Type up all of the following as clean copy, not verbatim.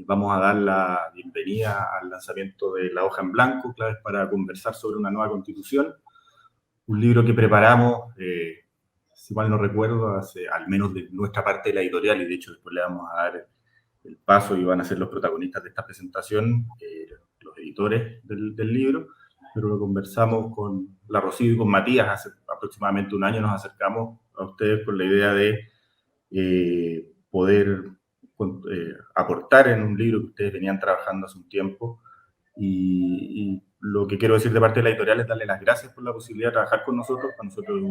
y vamos a dar la bienvenida al lanzamiento de La Hoja en Blanco, claves para conversar sobre una nueva Constitución, un libro que preparamos, si mal no recuerdo, hace, al menos de nuestra parte de la editorial, y de hecho después le vamos a dar el paso y van a ser los protagonistas de esta presentación, los editores del libro, pero lo conversamos con la Rocío y con Matías hace aproximadamente un año. Nos acercamos a ustedes con la idea de poder aportar en un libro que ustedes venían trabajando hace un tiempo, y lo que quiero decir de parte de la editorial es darle las gracias por la posibilidad de trabajar con nosotros. Para nosotros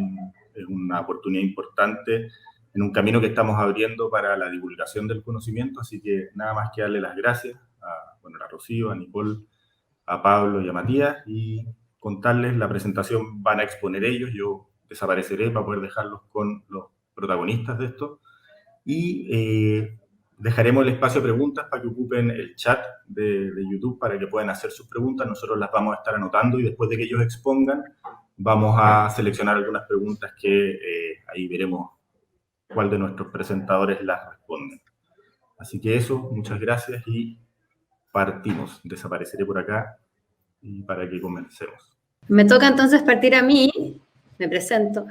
es una oportunidad importante en un camino que estamos abriendo para la divulgación del conocimiento, así que nada más que darle las gracias a Rocío, a Nicole, a Pablo y a Matías, y contarles la presentación van a exponer ellos, yo desapareceré para poder dejarlos con los protagonistas de esto, y dejaremos el espacio de preguntas para que ocupen el chat de YouTube para que puedan hacer sus preguntas. Nosotros las vamos a estar anotando y después de que ellos expongan, vamos a seleccionar algunas preguntas que ahí veremos cuál de nuestros presentadores las responden. Así que eso, muchas gracias y partimos. Desapareceré por acá y para que comencemos. Me toca entonces partir a mí, me presento.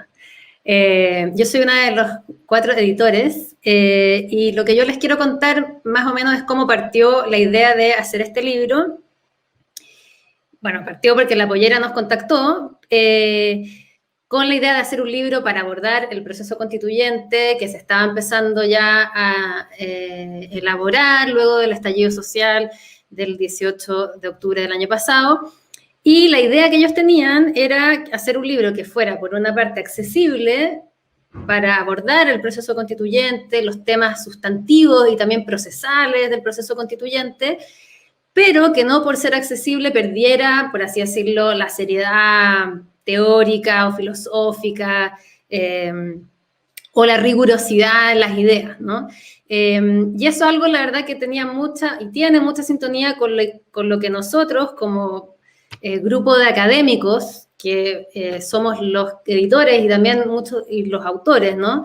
Yo soy una de los 4 editores y lo que yo les quiero contar más o menos es cómo partió la idea de hacer este libro. Bueno, partió porque La Pollera nos contactó con la idea de hacer un libro para abordar el proceso constituyente que se estaba empezando ya a elaborar luego del estallido social del 18 de octubre del año pasado. Y la idea que ellos tenían era hacer un libro que fuera, por una parte, accesible para abordar el proceso constituyente, los temas sustantivos y también procesales del proceso constituyente, pero que no por ser accesible perdiera, por así decirlo, la seriedad teórica o filosófica o la rigurosidad en las ideas, ¿no? Y eso es algo, la verdad, que tenía mucha y tiene mucha sintonía con lo que nosotros, como grupo de académicos, que somos los editores y también y los autores, ¿no?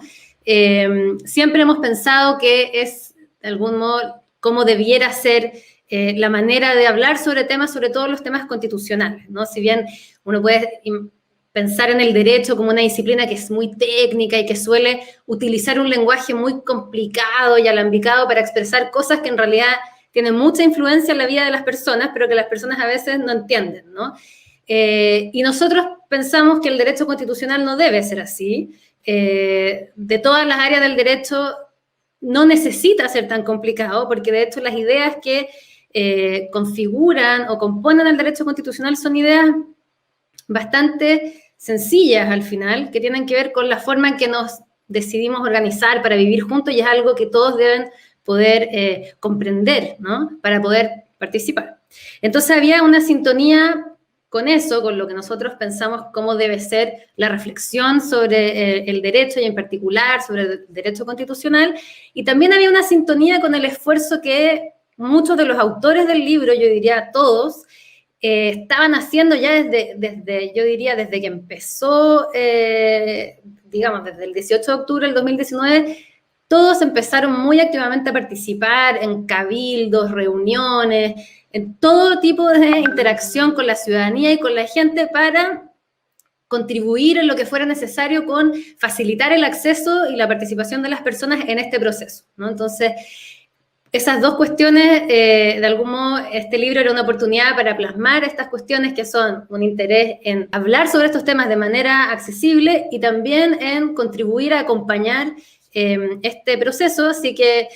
Siempre hemos pensado que es, de algún modo, cómo debiera ser la manera de hablar sobre temas, sobre todo los temas constitucionales, ¿no? Si bien uno puede pensar en el derecho como una disciplina que es muy técnica y que suele utilizar un lenguaje muy complicado y alambicado para expresar cosas que en realidad tienen mucha influencia en la vida de las personas, pero que las personas a veces no entienden, ¿no? Y nosotros pensamos que el derecho constitucional no debe ser así. De todas las áreas del derecho no necesita ser tan complicado, porque de hecho las ideas que configuran o componen el derecho constitucional son ideas bastante sencillas al final, que tienen que ver con la forma en que nos decidimos organizar para vivir juntos, y es algo que todos deben poder comprender, ¿no? Para poder participar. Entonces había una sintonía con eso, con lo que nosotros pensamos cómo debe ser la reflexión sobre el derecho y en particular sobre el derecho constitucional, y también había una sintonía con el esfuerzo que muchos de los autores del libro, yo diría todos, estaban haciendo ya yo diría, desde que empezó, digamos, desde el 18 de octubre del 2019, todos empezaron muy activamente a participar en cabildos, reuniones, en todo tipo de interacción con la ciudadanía y con la gente para contribuir en lo que fuera necesario con facilitar el acceso y la participación de las personas en este proceso, ¿no? Entonces, esas dos cuestiones, de algún modo, este libro era una oportunidad para plasmar estas cuestiones que son un interés en hablar sobre estos temas de manera accesible y también en contribuir a acompañar este proceso, así que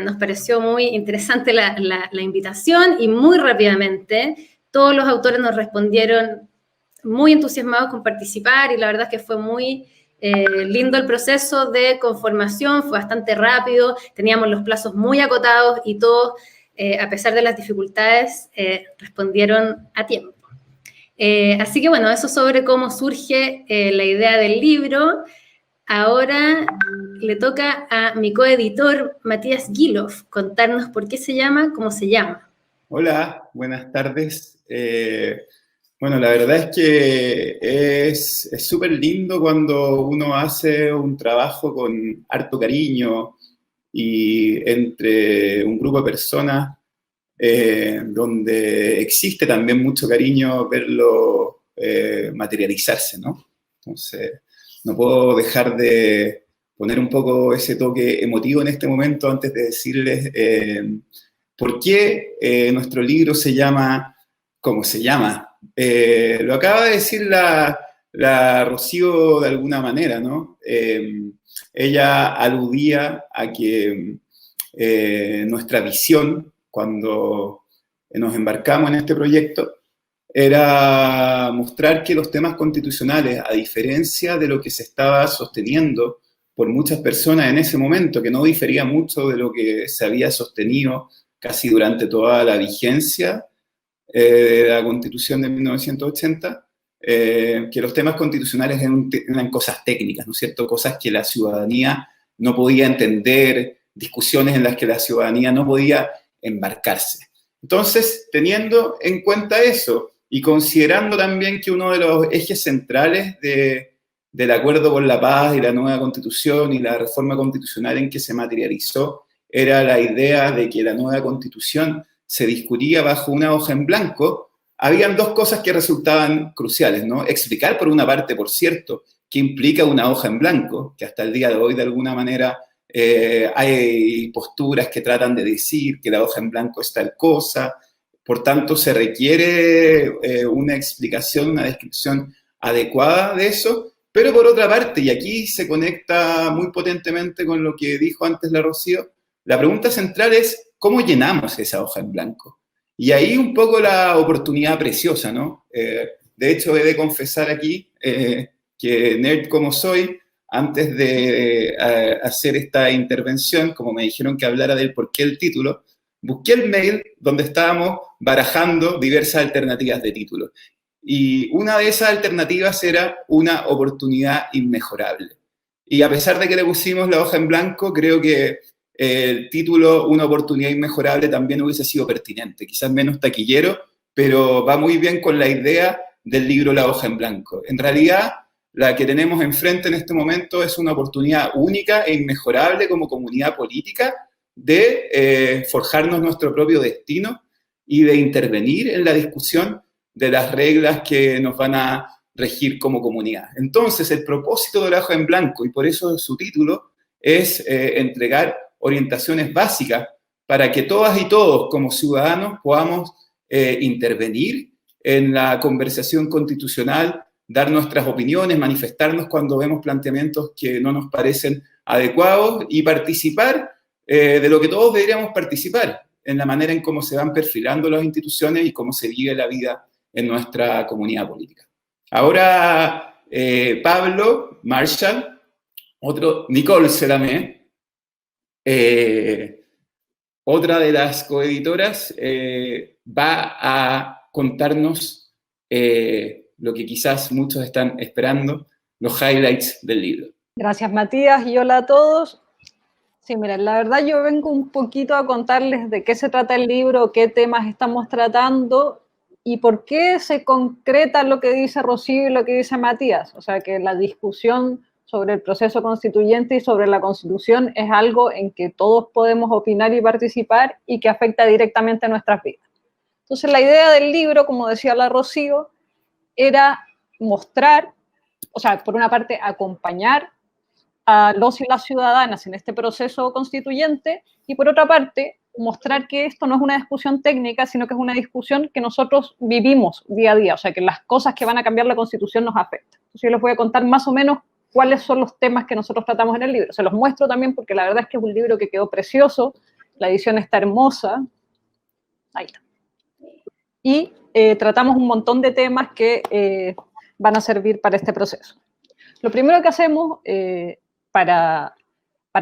nos pareció muy interesante la invitación y muy rápidamente todos los autores nos respondieron muy entusiasmados con participar y la verdad es que fue muy lindo el proceso de conformación, fue bastante rápido, teníamos los plazos muy acotados y todos, a pesar de las dificultades, respondieron a tiempo. Así que bueno, eso sobre cómo surge la idea del libro. Ahora le toca a mi coeditor, Matías Gilov, contarnos por qué se llama como se llama. Hola, buenas tardes. Bueno, la verdad es que es súper lindo cuando uno hace un trabajo con harto cariño, y entre un grupo de personas donde existe también mucho cariño verlo materializarse, ¿no? Entonces, no puedo dejar de poner un poco ese toque emotivo en este momento antes de decirles por qué nuestro libro se llama como se llama. Lo acaba de decir la Rocío de alguna manera, ¿no? Ella aludía a que nuestra visión, cuando nos embarcamos en este proyecto, era mostrar que los temas constitucionales, a diferencia de lo que se estaba sosteniendo por muchas personas en ese momento, que no difería mucho de lo que se había sostenido casi durante toda la vigencia de la Constitución de 1980, que los temas constitucionales eran cosas técnicas, ¿no es cierto? Cosas que la ciudadanía no podía entender, discusiones en las que la ciudadanía no podía embarcarse. Entonces, teniendo en cuenta eso y considerando también que uno de los ejes centrales del Acuerdo por la Paz y la nueva Constitución y la reforma constitucional en que se materializó era la idea de que la nueva Constitución se discutía bajo una hoja en blanco, habían dos cosas que resultaban cruciales, ¿no? Explicar, por una parte, por cierto, qué implica una hoja en blanco, que hasta el día de hoy, de alguna manera, hay posturas que tratan de decir que la hoja en blanco es tal cosa, por tanto, se requiere una explicación, una descripción adecuada de eso, pero por otra parte, y aquí se conecta muy potentemente con lo que dijo antes la Rocío, la pregunta central es, ¿cómo llenamos esa hoja en blanco? Y ahí un poco la oportunidad preciosa, ¿no? De hecho, he de confesar aquí que nerd como soy, antes de hacer esta intervención, como me dijeron que hablara del por qué el título, busqué el mail donde estábamos barajando diversas alternativas de título. Y una de esas alternativas era una oportunidad inmejorable. Y a pesar de que le pusimos la hoja en blanco, creo que el título Una oportunidad inmejorable también hubiese sido pertinente, quizás menos taquillero, pero va muy bien con la idea del libro La hoja en blanco. En realidad, la que tenemos enfrente en este momento es una oportunidad única e inmejorable como comunidad política de forjarnos nuestro propio destino y de intervenir en la discusión de las reglas que nos van a regir como comunidad. Entonces, el propósito de la hoja en blanco, y por eso su título, es entregar orientaciones básicas para que todas y todos como ciudadanos podamos intervenir en la conversación constitucional, dar nuestras opiniones, manifestarnos cuando vemos planteamientos que no nos parecen adecuados y participar de lo que todos deberíamos participar, en la manera en cómo se van perfilando las instituciones y cómo se vive la vida en nuestra comunidad política. Ahora, Pablo, Marshall, otro, Nicole Selamé, otra de las coeditoras, va a contarnos lo que quizás muchos están esperando, los highlights del libro. Gracias, Matías, y hola a todos. Sí, miren, la verdad yo vengo un poquito a contarles de qué se trata el libro, qué temas estamos tratando y por qué se concreta lo que dice Rocío y lo que dice Matías. O sea, que la discusión sobre el proceso constituyente y sobre la Constitución es algo en que todos podemos opinar y participar y que afecta directamente a nuestras vidas. Entonces, la idea del libro, como decía la Rocío, era mostrar, o sea, por una parte, acompañar a los y las ciudadanas en este proceso constituyente y, por otra parte, mostrar que esto no es una discusión técnica, sino que es una discusión que nosotros vivimos día a día, o sea, que las cosas que van a cambiar la Constitución nos afectan. Entonces, yo les voy a contar más o menos cuáles son los temas que nosotros tratamos en el libro. Se los muestro también porque la verdad es que es un libro que quedó precioso, la edición está hermosa. Ahí está. Y tratamos un montón de temas que van a servir para este proceso. Lo primero que hacemos para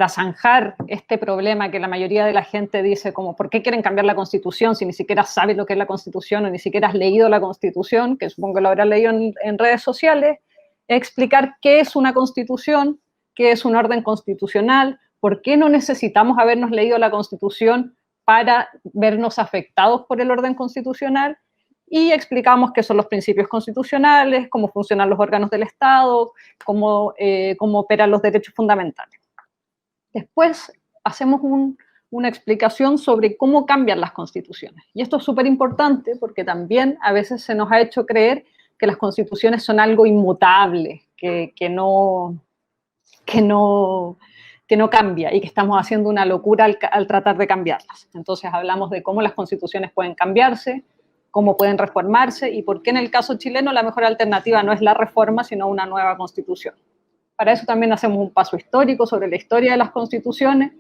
zanjar este problema que la mayoría de la gente dice como ¿por qué quieren cambiar la Constitución si ni siquiera sabes lo que es la Constitución o ni siquiera has leído la Constitución? Que supongo que lo habrás leído en redes sociales. Explicar qué es una Constitución, qué es un orden constitucional, por qué no necesitamos habernos leído la Constitución para vernos afectados por el orden constitucional, y explicamos qué son los principios constitucionales, cómo funcionan los órganos del Estado, cómo operan los derechos fundamentales. Después hacemos una explicación sobre cómo cambian las constituciones. Y esto es súper importante porque también a veces se nos ha hecho creer que las constituciones son algo inmutable, que no cambia y que estamos haciendo una locura al tratar de cambiarlas. Entonces hablamos de cómo las constituciones pueden cambiarse, cómo pueden reformarse y por qué en el caso chileno la mejor alternativa no es la reforma, sino una nueva constitución. Para eso también hacemos un paso histórico sobre la historia de las constituciones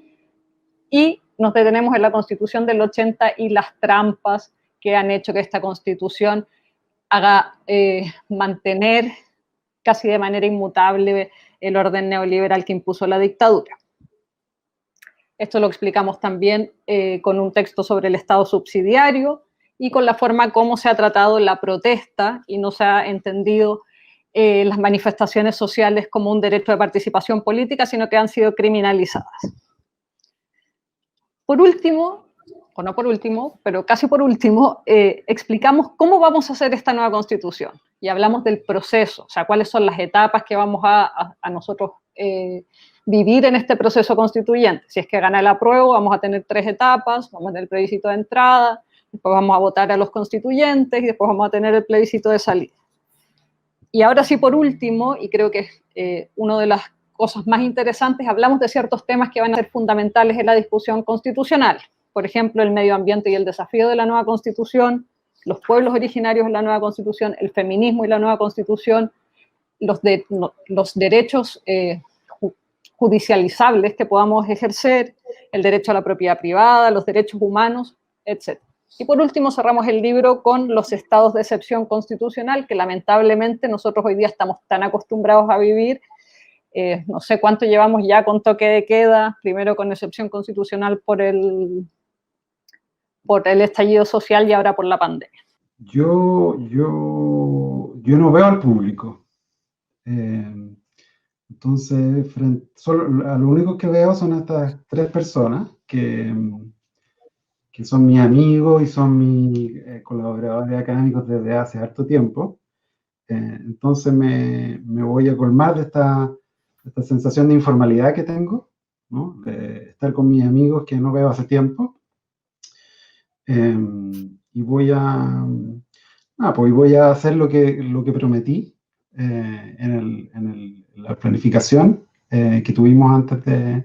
y nos detenemos en la Constitución del 80 y las trampas que han hecho que esta Constitución haga mantener casi de manera inmutable el orden neoliberal que impuso la dictadura. Esto lo explicamos también con un texto sobre el Estado subsidiario y con la forma como se ha tratado la protesta y no se ha entendido las manifestaciones sociales como un derecho de participación política, sino que han sido criminalizadas. Por último, o no por último, pero casi por último, explicamos cómo vamos a hacer esta nueva constitución. Y hablamos del proceso, o sea, cuáles son las etapas que vamos a nosotros vivir en este proceso constituyente. Si es que gana el apruebo, vamos a tener 3 etapas, vamos a tener el plebiscito de entrada, después vamos a votar a los constituyentes y después vamos a tener el plebiscito de salida. Y ahora sí, por último, y creo que es una de las cosas más interesantes, hablamos de ciertos temas que van a ser fundamentales en la discusión constitucional. Por ejemplo, el medio ambiente y el desafío de la nueva constitución, los pueblos originarios en la nueva constitución, el feminismo y la nueva constitución, los derechos judicializables que podamos ejercer, el derecho a la propiedad privada, los derechos humanos, etc. Y por último cerramos el libro con los estados de excepción constitucional que lamentablemente nosotros hoy día estamos tan acostumbrados a vivir. No sé cuánto llevamos ya con toque de queda, primero con excepción constitucional por el estallido social y ahora por la pandemia. Yo no veo al público. Entonces, lo único que veo son estas 3 personas que son mis amigos y son mis colaboradores académicos desde hace harto tiempo. Entonces me voy a colmar de esta sensación de informalidad que tengo, ¿no? De estar con mis amigos que no veo hace tiempo. Y voy a hacer lo que prometí en la planificación que tuvimos antes de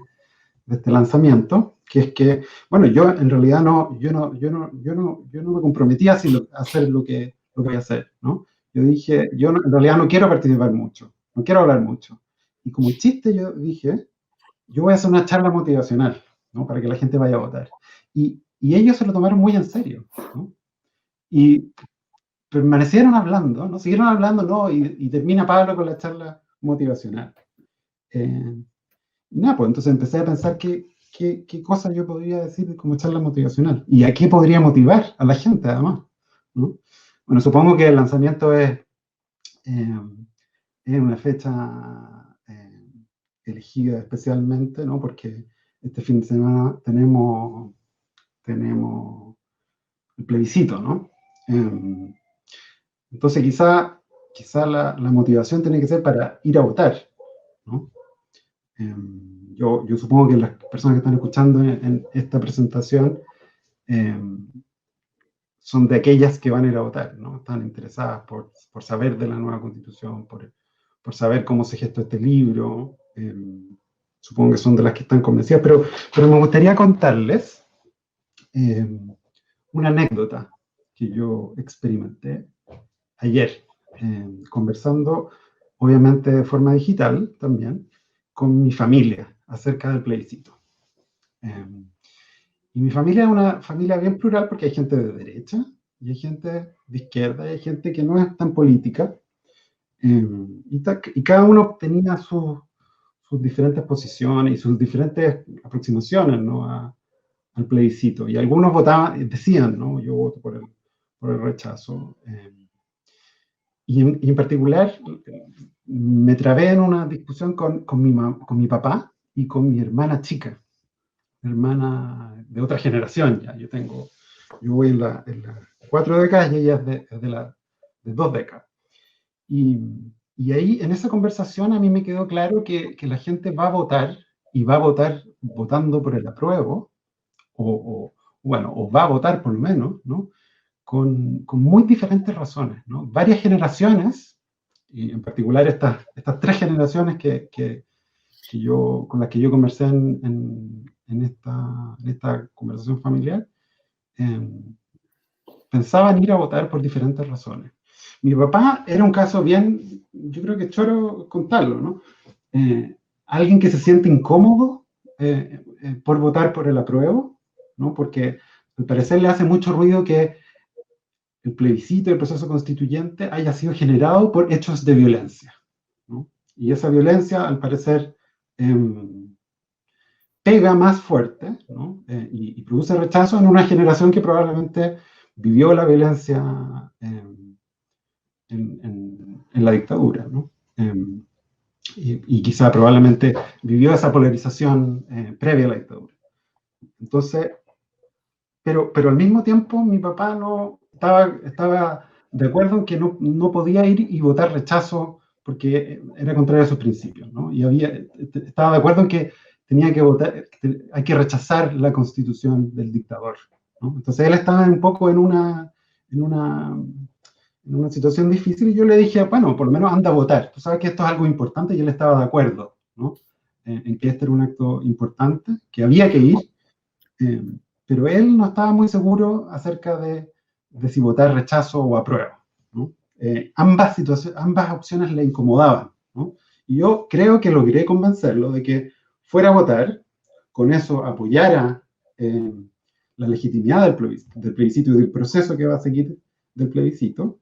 este lanzamiento, que es que, bueno, yo en realidad yo no me comprometí a hacer lo que voy a hacer, ¿no? Yo dije, en realidad no quiero participar mucho, no quiero hablar mucho. Y como chiste yo dije, yo voy a hacer una charla motivacional, ¿no? Para que la gente vaya a votar. Y ellos se lo tomaron muy en serio, ¿no? Y permanecieron hablando, ¿no? Siguieron hablando, ¿no? Y termina Pablo con la charla motivacional. Nada, pues entonces empecé a pensar qué cosas yo podría decir como charla motivacional y a qué podría motivar a la gente, además, ¿no? Bueno, supongo que el lanzamiento es una fecha elegida especialmente, ¿no? Porque este fin de semana tenemos el plebiscito, ¿no? Entonces quizá la motivación tiene que ser para ir a votar, ¿no? Yo supongo que las personas que están escuchando en esta presentación son de aquellas que van a ir a votar, ¿no? Están interesadas por saber de la nueva Constitución, por saber cómo se gestó este libro. Supongo que son de las que están convencidas, pero me gustaría contarles una anécdota que yo experimenté ayer, conversando, obviamente de forma digital también, con mi familia acerca del plebiscito. Y mi familia es una familia bien plural porque hay gente de derecha y hay gente de izquierda y hay gente que no es tan política. Y cada uno tenía sus diferentes posiciones y sus diferentes aproximaciones, ¿no? al plebiscito. Y algunos decían, ¿no? Yo voto por el rechazo. Y en particular me trabé en una discusión con mi papá y con mi hermana chica, hermana de otra generación ya. Yo voy en la 4 décadas y ella es de 2 décadas. Y ahí, en esa conversación, a mí me quedó claro que la gente va a votar y va a votar votando por el apruebo, o va a votar por lo menos, ¿no? Con muy diferentes razones, ¿no? Varias generaciones, y en particular estas 3 generaciones con las que yo conversé en esta conversación familiar, pensaban ir a votar por diferentes razones. Mi papá era un caso bien, yo creo que choro contarlo, ¿no? Alguien que se siente incómodo por votar por el apruebo, ¿no? Porque al parecer le hace mucho ruido que el plebiscito, el proceso constituyente haya sido generado por hechos de violencia, ¿no? Y esa violencia, al parecer, pega más fuerte, ¿no? Y produce rechazo en una generación que probablemente vivió la violencia en la dictadura, ¿no? Y quizá probablemente vivió esa polarización previa a la dictadura. Entonces, pero al mismo tiempo mi papá no estaba de acuerdo en que no podía ir y votar rechazo porque era contrario a sus principios, ¿no? Y estaba de acuerdo en que tenía que votar, hay que rechazar la constitución del dictador, ¿no? Entonces él estaba un poco en una situación difícil, y yo le dije, bueno, por lo menos anda a votar. Tú sabes que esto es algo importante, y él estaba de acuerdo, ¿no? En que este era un acto importante, que había que ir, pero él no estaba muy seguro acerca de si votar rechazo o apruebo, ¿no? Ambas opciones le incomodaban, ¿no? Y yo creo que logré convencerlo de que fuera a votar, con eso apoyara la legitimidad del plebiscito y del proceso que va a seguir del plebiscito,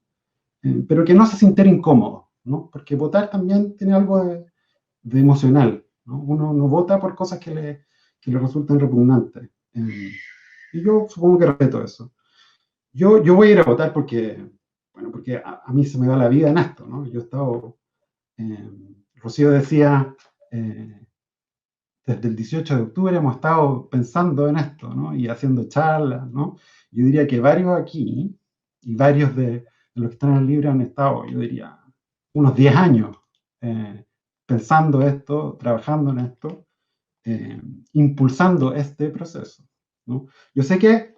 pero que no se sintiera incómodo, ¿no? Porque votar también tiene algo de emocional, ¿no? Uno no vota por cosas que le resultan repugnantes. Y yo supongo que respeto eso. Yo voy a ir a votar porque a mí se me va la vida en esto, ¿no? Yo he estado, Rocío decía, desde el 18 de octubre hemos estado pensando en esto, ¿no? Y haciendo charlas, ¿no? Yo diría que varios aquí, y varios de los que están en el libro han estado, yo diría, unos 10 años pensando esto, trabajando en esto, impulsando este proceso, ¿no? Yo sé que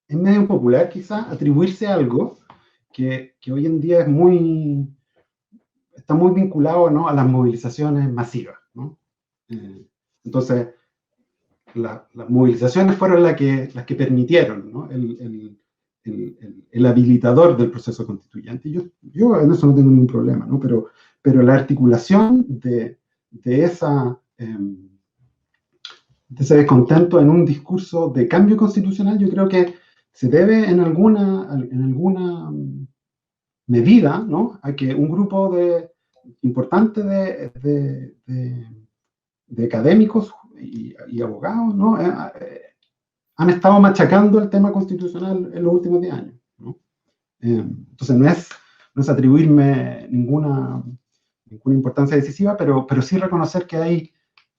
es medio impopular quizás atribuirse algo que hoy en día está muy vinculado, ¿no?, a las movilizaciones masivas, ¿no? Entonces, las movilizaciones fueron las que permitieron, ¿no?, el habilitador del proceso constituyente. Yo en eso no tengo ningún problema, ¿no? Pero la articulación de ese descontento en un discurso de cambio constitucional, yo creo que se debe en alguna medida, ¿no?, a que un grupo importante de académicos y abogados, ¿no?, han estado machacando el tema constitucional en los últimos 10 años, ¿no? Entonces no es atribuirme ninguna importancia decisiva, pero sí reconocer que hay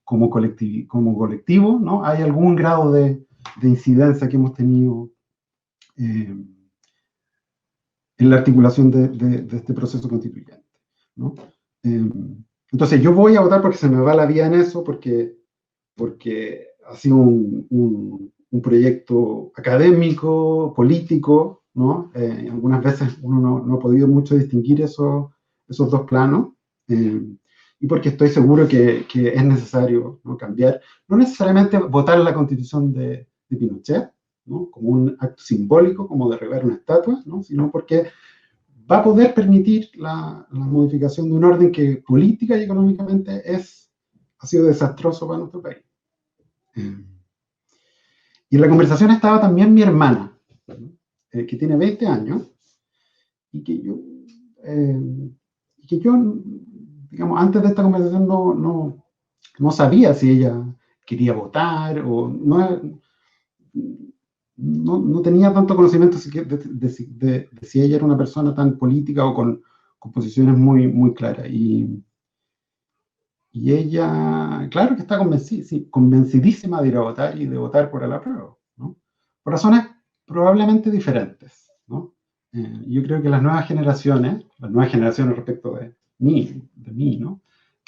como colectivo, ¿no?, hay algún grado de incidencia que hemos tenido en la articulación de este proceso constituyente, ¿no? Entonces yo voy a votar porque se me va la vida en eso, porque ha sido un proyecto académico, político, ¿no? Algunas veces uno no ha podido mucho distinguir esos dos planos, y porque estoy seguro que es necesario, ¿no?, cambiar, no necesariamente votar la constitución de Pinochet, ¿no?, como un acto simbólico, como derribar una estatua, ¿no?, sino porque va a poder permitir la modificación de un orden que política y económicamente ha sido desastroso para nuestro país. Y en la conversación estaba también mi hermana, que tiene 20 años, y que yo, digamos, antes de esta conversación no sabía si ella quería votar, o no tenía tanto conocimiento de si ella era una persona tan política o con posiciones muy, muy claras. Y ella, claro que está convencidísima de ir a votar y de votar por el apruebo, ¿no? Por razones probablemente diferentes, ¿no? Yo creo que las nuevas generaciones respecto de mí, ¿no?,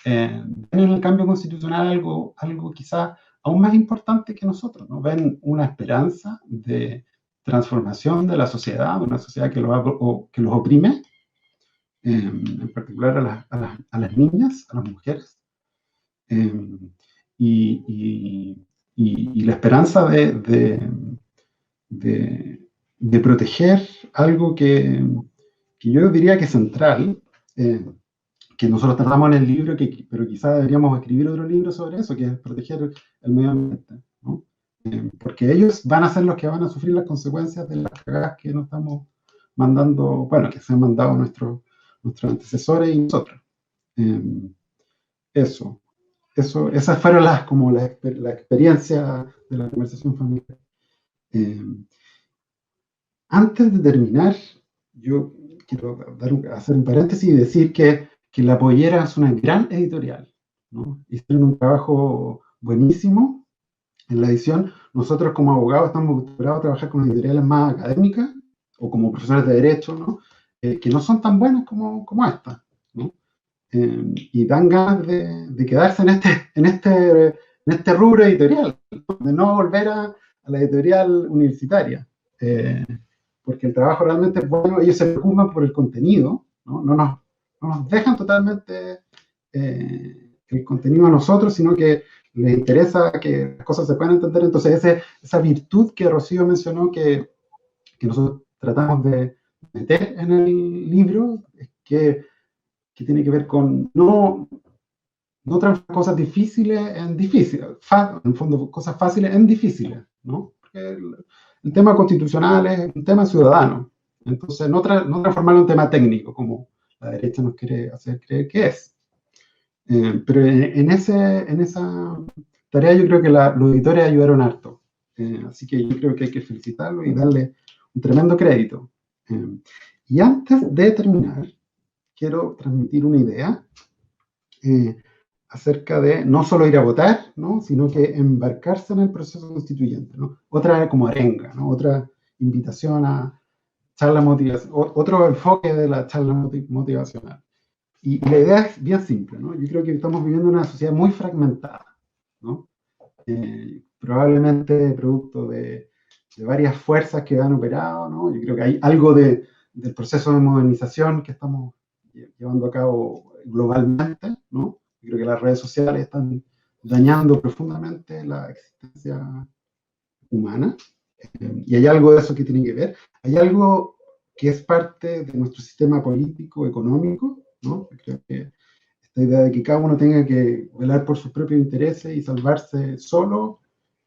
ven en el cambio constitucional algo quizá aún más importante que nosotros, ¿no? Ven una esperanza de transformación de la sociedad, de una sociedad que los oprime, en particular a las niñas, a las mujeres, y la esperanza de proteger algo que yo diría que es central, que nosotros tratamos en el libro, pero quizás deberíamos escribir otro libro sobre eso, que es proteger el medio ambiente, ¿no? Porque ellos van a ser los que van a sufrir las consecuencias de las cagadas que nos estamos mandando, bueno, que se han mandado nuestros antecesores y nosotros. Esas fueron como la experiencia de la conversación familiar. Antes de terminar, yo quiero hacer un paréntesis y decir que La Pollera es una gran editorial, ¿no? Hicieron un trabajo buenísimo en la edición. Nosotros como abogados estamos acostumbrados a trabajar con editoriales más académicas o como profesores de derecho, ¿no? Que no son tan buenas como esta, ¿no? Y dan ganas de quedarse en este rubro editorial, ¿no? De no volver a la editorial universitaria, porque el trabajo realmente es bueno. Ellos se preocupan por el contenido, ¿no? No nos dejan totalmente el contenido a nosotros, sino que les interesa que las cosas se puedan entender. Entonces esa virtud que Rocío mencionó que nosotros tratamos de meter en el libro, es que tiene que ver con no transformar cosas difíciles en difíciles, en el fondo cosas fáciles en difíciles, ¿no? Porque el tema constitucional es un tema ciudadano, entonces no transformarlo en un tema técnico, como la derecha nos quiere hacer creer que es. Pero en esa tarea yo creo que los editores ayudaron harto, así que yo creo que hay que felicitarlos y darle un tremendo crédito. Y antes de terminar, quiero transmitir una idea acerca de no solo ir a votar, ¿no? Sino que embarcarse en el proceso constituyente, ¿no? Otra como arenga, ¿no? Otra invitación a charla motivacional, otro enfoque de la charla motivacional. Y la idea es bien simple, ¿no? Yo creo que estamos viviendo una sociedad muy fragmentada, ¿no? Probablemente producto de varias fuerzas que han operado, ¿no? Yo creo que hay algo del proceso de modernización que estamos llevando a cabo globalmente, ¿no? Yo creo que las redes sociales están dañando profundamente la existencia humana, y hay algo de eso que tiene que ver. Hay algo que es parte de nuestro sistema político, económico, ¿no? Creo que esta idea de que cada uno tenga que velar por sus propios intereses y salvarse solo,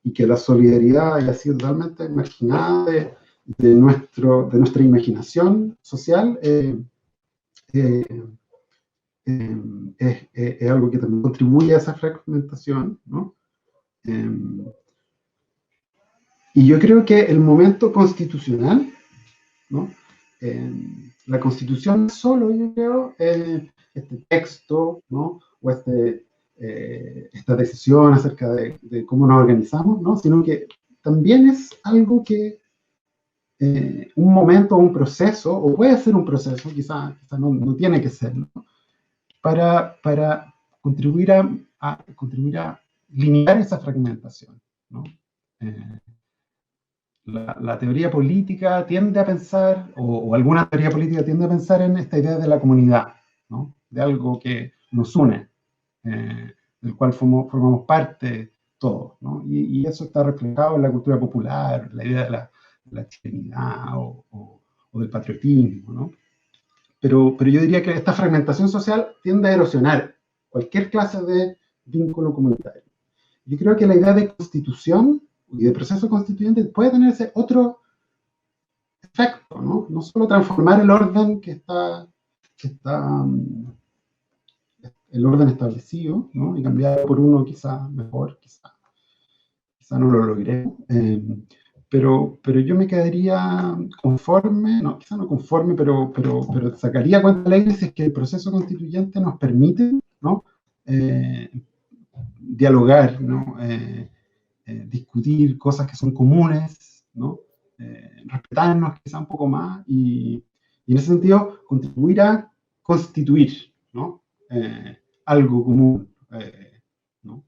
y que la solidaridad haya sido totalmente marginada de nuestra imaginación social, es algo que también contribuye a esa fragmentación, ¿no? Y yo creo que el momento constitucional, ¿no? La Constitución solo, yo creo, este texto, ¿no? O esta decisión acerca de cómo nos organizamos, ¿no? Sino que también es algo que un momento, un proceso, o puede ser un proceso, quizá no tiene que ser, ¿no? Para contribuir a limitar esa fragmentación, ¿no? La teoría política tiende a pensar, o alguna teoría política tiende a pensar en esta idea de la comunidad, ¿no? De algo que nos une, del cual formamos parte todos, ¿no? Y eso está reflejado en la cultura popular, la idea de la chilenidad o del patriotismo, ¿no? Pero yo diría que esta fragmentación social tiende a erosionar cualquier clase de vínculo comunitario. Yo creo que la idea de constitución y de proceso constituyente puede tener ese otro efecto, ¿no? No solo transformar el orden el orden establecido, ¿no? Y cambiarlo por uno quizá mejor, quizá no lo logré, pero yo me quedaría conforme, no, quizá no conforme, pero sacaría cuenta alegre si es que el proceso constituyente nos permite, ¿no? Dialogar, ¿no? Discutir cosas que son comunes, ¿no? Respetarnos quizá un poco más y en ese sentido contribuir a constituir, ¿no? Algo común, ¿no?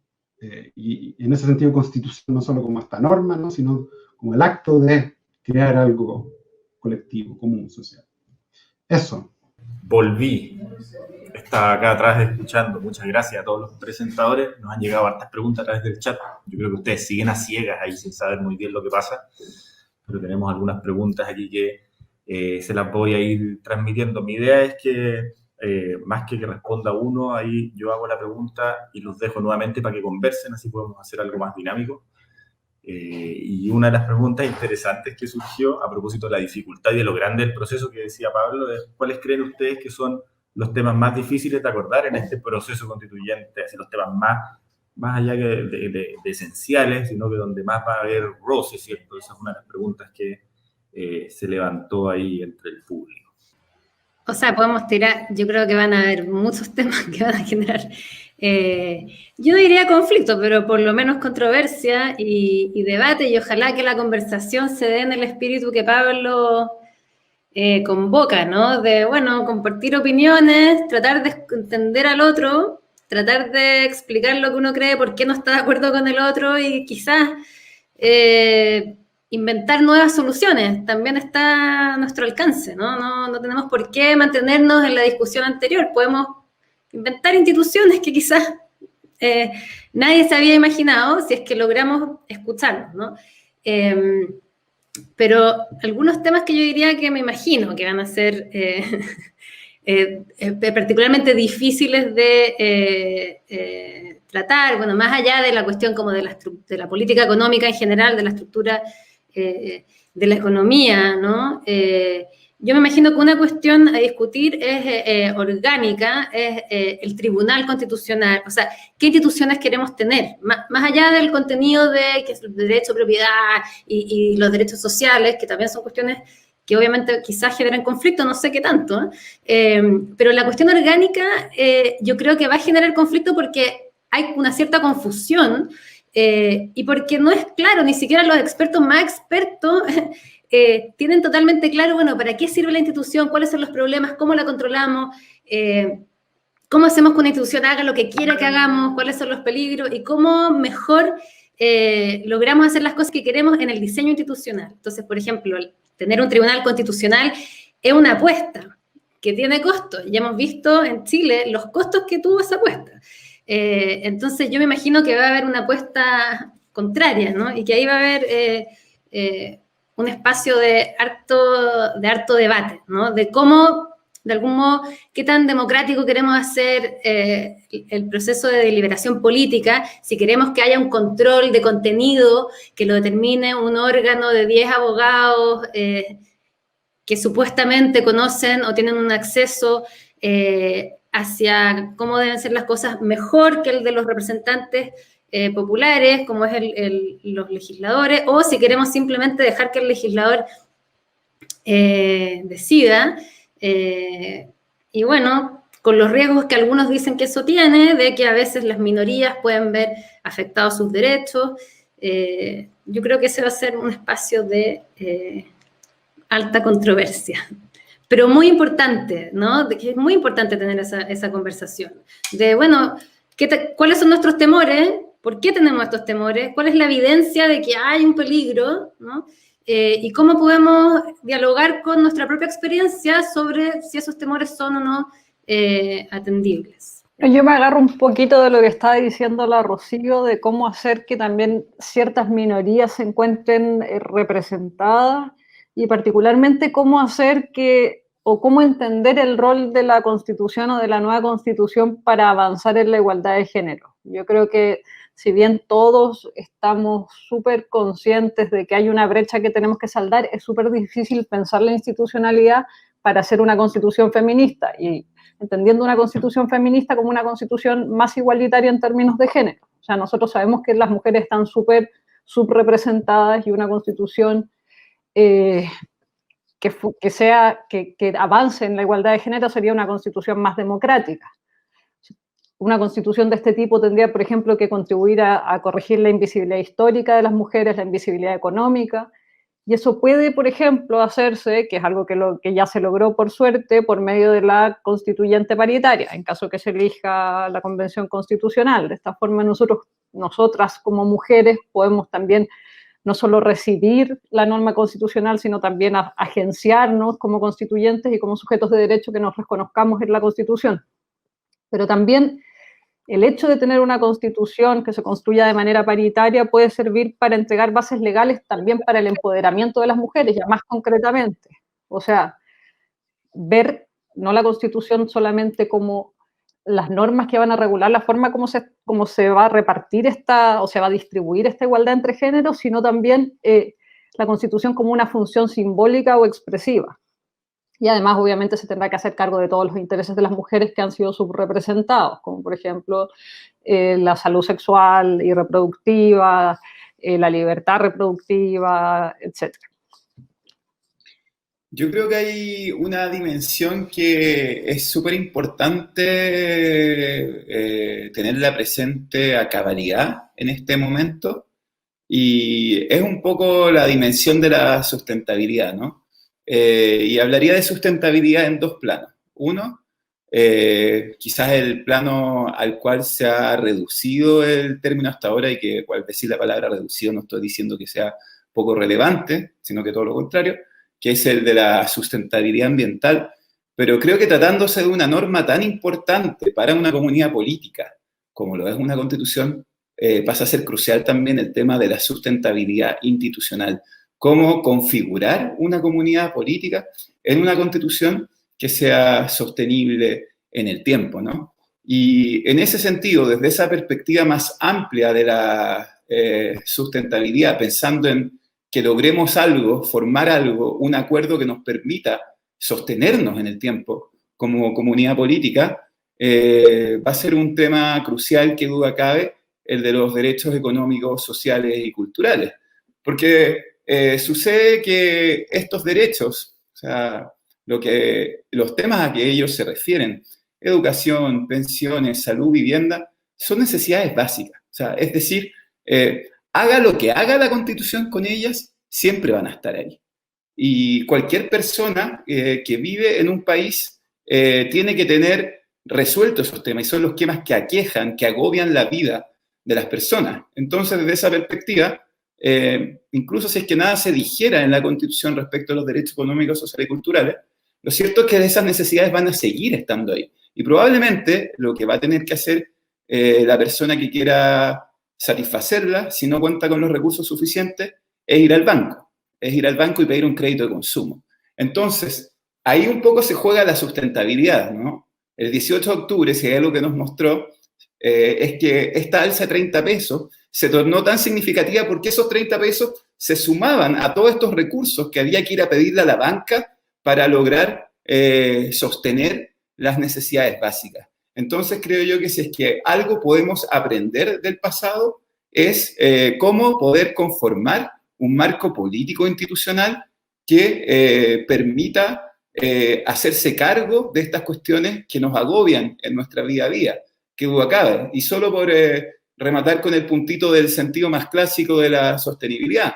y en ese sentido constitución no solo como esta norma, ¿no? Sino como el acto de crear algo colectivo, común, social. Eso. Volví. Estaba acá atrás escuchando. Muchas gracias a todos los presentadores. Nos han llegado hartas preguntas a través del chat. Yo creo que ustedes siguen a ciegas ahí sin saber muy bien lo que pasa. Pero tenemos algunas preguntas aquí que se las voy a ir transmitiendo. Mi idea es que, más que responda uno, ahí yo hago la pregunta y los dejo nuevamente para que conversen, así podemos hacer algo más dinámico. Y una de las preguntas interesantes que surgió a propósito de la dificultad y de lo grande del proceso que decía Pablo es: ¿cuáles creen ustedes que son los temas más difíciles de acordar en este proceso constituyente? Así, los temas más allá que de esenciales, sino que donde más va a haber roce, ¿cierto? Esa es una de las preguntas que se levantó ahí entre el público. O sea, podemos tirar, yo creo que van a haber muchos temas que van a generar, yo no diría conflicto, pero por lo menos controversia y debate, y ojalá que la conversación se dé en el espíritu que Pablo convoca, ¿no? De, bueno, compartir opiniones, tratar de entender al otro, tratar de explicar lo que uno cree, por qué no está de acuerdo con el otro, y quizás inventar nuevas soluciones. También está a nuestro alcance, ¿no? No tenemos por qué mantenernos en la discusión anterior. Podemos inventar instituciones que quizás nadie se había imaginado si es que logramos escucharnos, ¿no? Pero algunos temas que yo diría que me imagino que van a ser particularmente difíciles de tratar, bueno, más allá de la cuestión como de la política económica en general, de la estructura de la economía, ¿no? Yo me imagino que una cuestión a discutir es orgánica, es el Tribunal Constitucional, o sea, ¿qué instituciones queremos tener? Más allá del contenido de que es el derecho a propiedad y los derechos sociales, que también son cuestiones que obviamente quizás generan conflicto, no sé qué tanto, pero la cuestión orgánica yo creo que va a generar conflicto porque hay una cierta confusión y porque no es claro, ni siquiera los expertos más expertos tienen totalmente claro, bueno, ¿para qué sirve la institución? ¿Cuáles son los problemas? ¿Cómo la controlamos? ¿Cómo hacemos que una institución haga lo que quiera que hagamos? ¿Cuáles son los peligros? Y cómo mejor logramos hacer las cosas que queremos en el diseño institucional. Entonces, por ejemplo, tener un tribunal constitucional es una apuesta que tiene costos. Ya hemos visto en Chile los costos que tuvo esa apuesta. Entonces, yo me imagino que va a haber una apuesta contraria, ¿no? Y que ahí va a haber un espacio de harto debate, ¿no? De cómo, de algún modo, qué tan democrático queremos hacer el proceso de deliberación política, si queremos que haya un control de contenido que lo determine un órgano de 10 abogados que supuestamente conocen o tienen un acceso hacia cómo deben ser las cosas mejor que el de los representantes populares, como es los legisladores, o si queremos simplemente dejar que el legislador decida, y bueno, con los riesgos que algunos dicen que eso tiene, de que a veces las minorías pueden ver afectados sus derechos. Yo creo que ese va a ser un espacio de alta controversia, pero muy importante, ¿no? Que es muy importante tener esa conversación, de, bueno, ¿cuáles son nuestros temores? ¿Por qué tenemos estos temores? ¿Cuál es la evidencia de que hay un peligro? ¿No? Y cómo podemos dialogar con nuestra propia experiencia sobre si esos temores son o no atendibles. Yo me agarro un poquito de lo que estaba diciendo la Rocío, de cómo hacer que también ciertas minorías se encuentren representadas y particularmente cómo hacer que, o cómo entender el rol de la Constitución o de la nueva Constitución para avanzar en la igualdad de género. Yo creo que si bien todos estamos súper conscientes de que hay una brecha que tenemos que saldar, es súper difícil pensar la institucionalidad para hacer una constitución feminista y entendiendo una constitución feminista como una constitución más igualitaria en términos de género. O sea, nosotros sabemos que las mujeres están súper subrepresentadas y una constitución que avance en la igualdad de género sería una constitución más democrática. Una constitución de este tipo tendría, por ejemplo, que contribuir a corregir la invisibilidad histórica de las mujeres, la invisibilidad económica, Y eso puede, por ejemplo, hacerse, que es algo que ya se logró por suerte, por medio de la constituyente paritaria, en caso que se elija la convención constitucional. De esta forma nosotras como mujeres podemos también no solo recibir la norma constitucional, sino también agenciarnos como constituyentes y como sujetos de derecho que nos reconozcamos en la Constitución. Pero también el hecho de tener una Constitución que se construya de manera paritaria puede servir para entregar bases legales también para el empoderamiento de las mujeres, ya más concretamente. O sea, ver no la Constitución solamente como las normas que van a regular la forma como se va a repartir o se va a distribuir esta igualdad entre géneros, sino también la Constitución como una función simbólica o expresiva. Y además, obviamente, se tendrá que hacer cargo de todos los intereses de las mujeres que han sido subrepresentados, como por ejemplo la salud sexual y reproductiva, la libertad reproductiva, etc. Yo creo que hay una dimensión que es súper importante tenerla presente a cabalidad en este momento, y es un poco la dimensión de la sustentabilidad, ¿no? Y hablaría de sustentabilidad en dos planos. Uno, quizás el plano al cual se ha reducido el término hasta ahora, y que al decir la palabra reducido no estoy diciendo que sea poco relevante, sino que todo lo contrario, que es el de la sustentabilidad ambiental, pero creo que tratándose de una norma tan importante para una comunidad política, como lo es una constitución, pasa a ser crucial también el tema de la sustentabilidad institucional. Cómo configurar una comunidad política en una constitución que sea sostenible en el tiempo, ¿no? Y en ese sentido, desde esa perspectiva más amplia de la sustentabilidad, pensando en que logremos algo, formar algo, un acuerdo que nos permita sostenernos en el tiempo como comunidad política, va a ser un tema crucial, que duda cabe, el de los derechos económicos, sociales y culturales. Porque sucede que estos derechos, o sea, los temas a que ellos se refieren, educación, pensiones, salud, vivienda, son necesidades básicas. O sea, es decir, haga lo que haga la Constitución con ellas, siempre van a estar ahí. Y cualquier persona que vive en un país tiene que tener resueltos esos temas, y son los temas que aquejan, que agobian la vida de las personas. Entonces, desde esa perspectiva, incluso si es que nada se dijera en la Constitución respecto a los derechos económicos, sociales y culturales, lo cierto es que esas necesidades van a seguir estando ahí. Y probablemente lo que va a tener que hacer la persona que quiera satisfacerla, si no cuenta con los recursos suficientes, es ir al banco. Es ir al banco y pedir un crédito de consumo. Entonces, ahí un poco se juega la sustentabilidad, ¿no? El 18 de octubre, si hay algo que nos mostró, es que esta alza de 30 pesos se tornó tan significativa porque esos 30 pesos se sumaban a todos estos recursos que había que ir a pedirle a la banca para lograr sostener las necesidades básicas. Entonces creo yo que si es que algo podemos aprender del pasado es cómo poder conformar un marco político institucional que permita hacerse cargo de estas cuestiones que nos agobian en nuestra vida a día, que duda cabe. Y solo por rematar con el puntito del sentido más clásico de la sostenibilidad,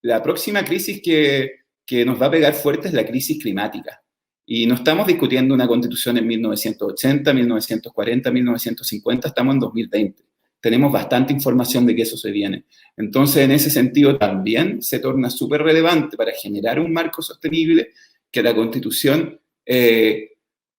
la próxima crisis que nos va a pegar fuerte es la crisis climática. Y no estamos discutiendo una constitución en 1980, 1940, 1950, estamos en 2020. Tenemos bastante información de que eso se viene. Entonces, en ese sentido, también se torna súper relevante para generar un marco sostenible que la Constitución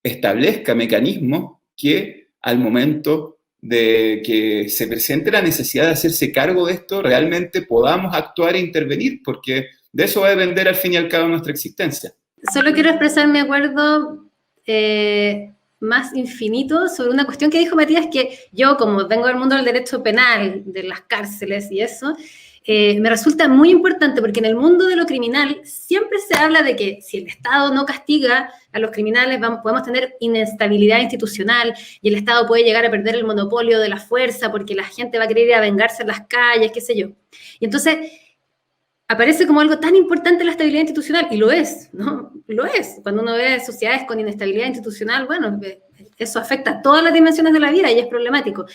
establezca mecanismos que al momento de que se presente la necesidad de hacerse cargo de esto, realmente podamos actuar e intervenir, porque de eso va a depender al fin y al cabo nuestra existencia. Solo quiero expresar mi acuerdo más infinito sobre una cuestión que dijo Matías, que yo, como vengo del mundo del derecho penal, de las cárceles y eso, me resulta muy importante, porque en el mundo de lo criminal siempre se habla de que si el Estado no castiga a los criminales, podemos tener inestabilidad institucional y el Estado puede llegar a perder el monopolio de la fuerza porque la gente va a querer ir a vengarse en las calles, qué sé yo. Y entonces aparece como algo tan importante la estabilidad institucional, y lo es, ¿no? Lo es. Cuando uno ve sociedades con inestabilidad institucional, bueno, eso afecta a todas las dimensiones de la vida y es problemático.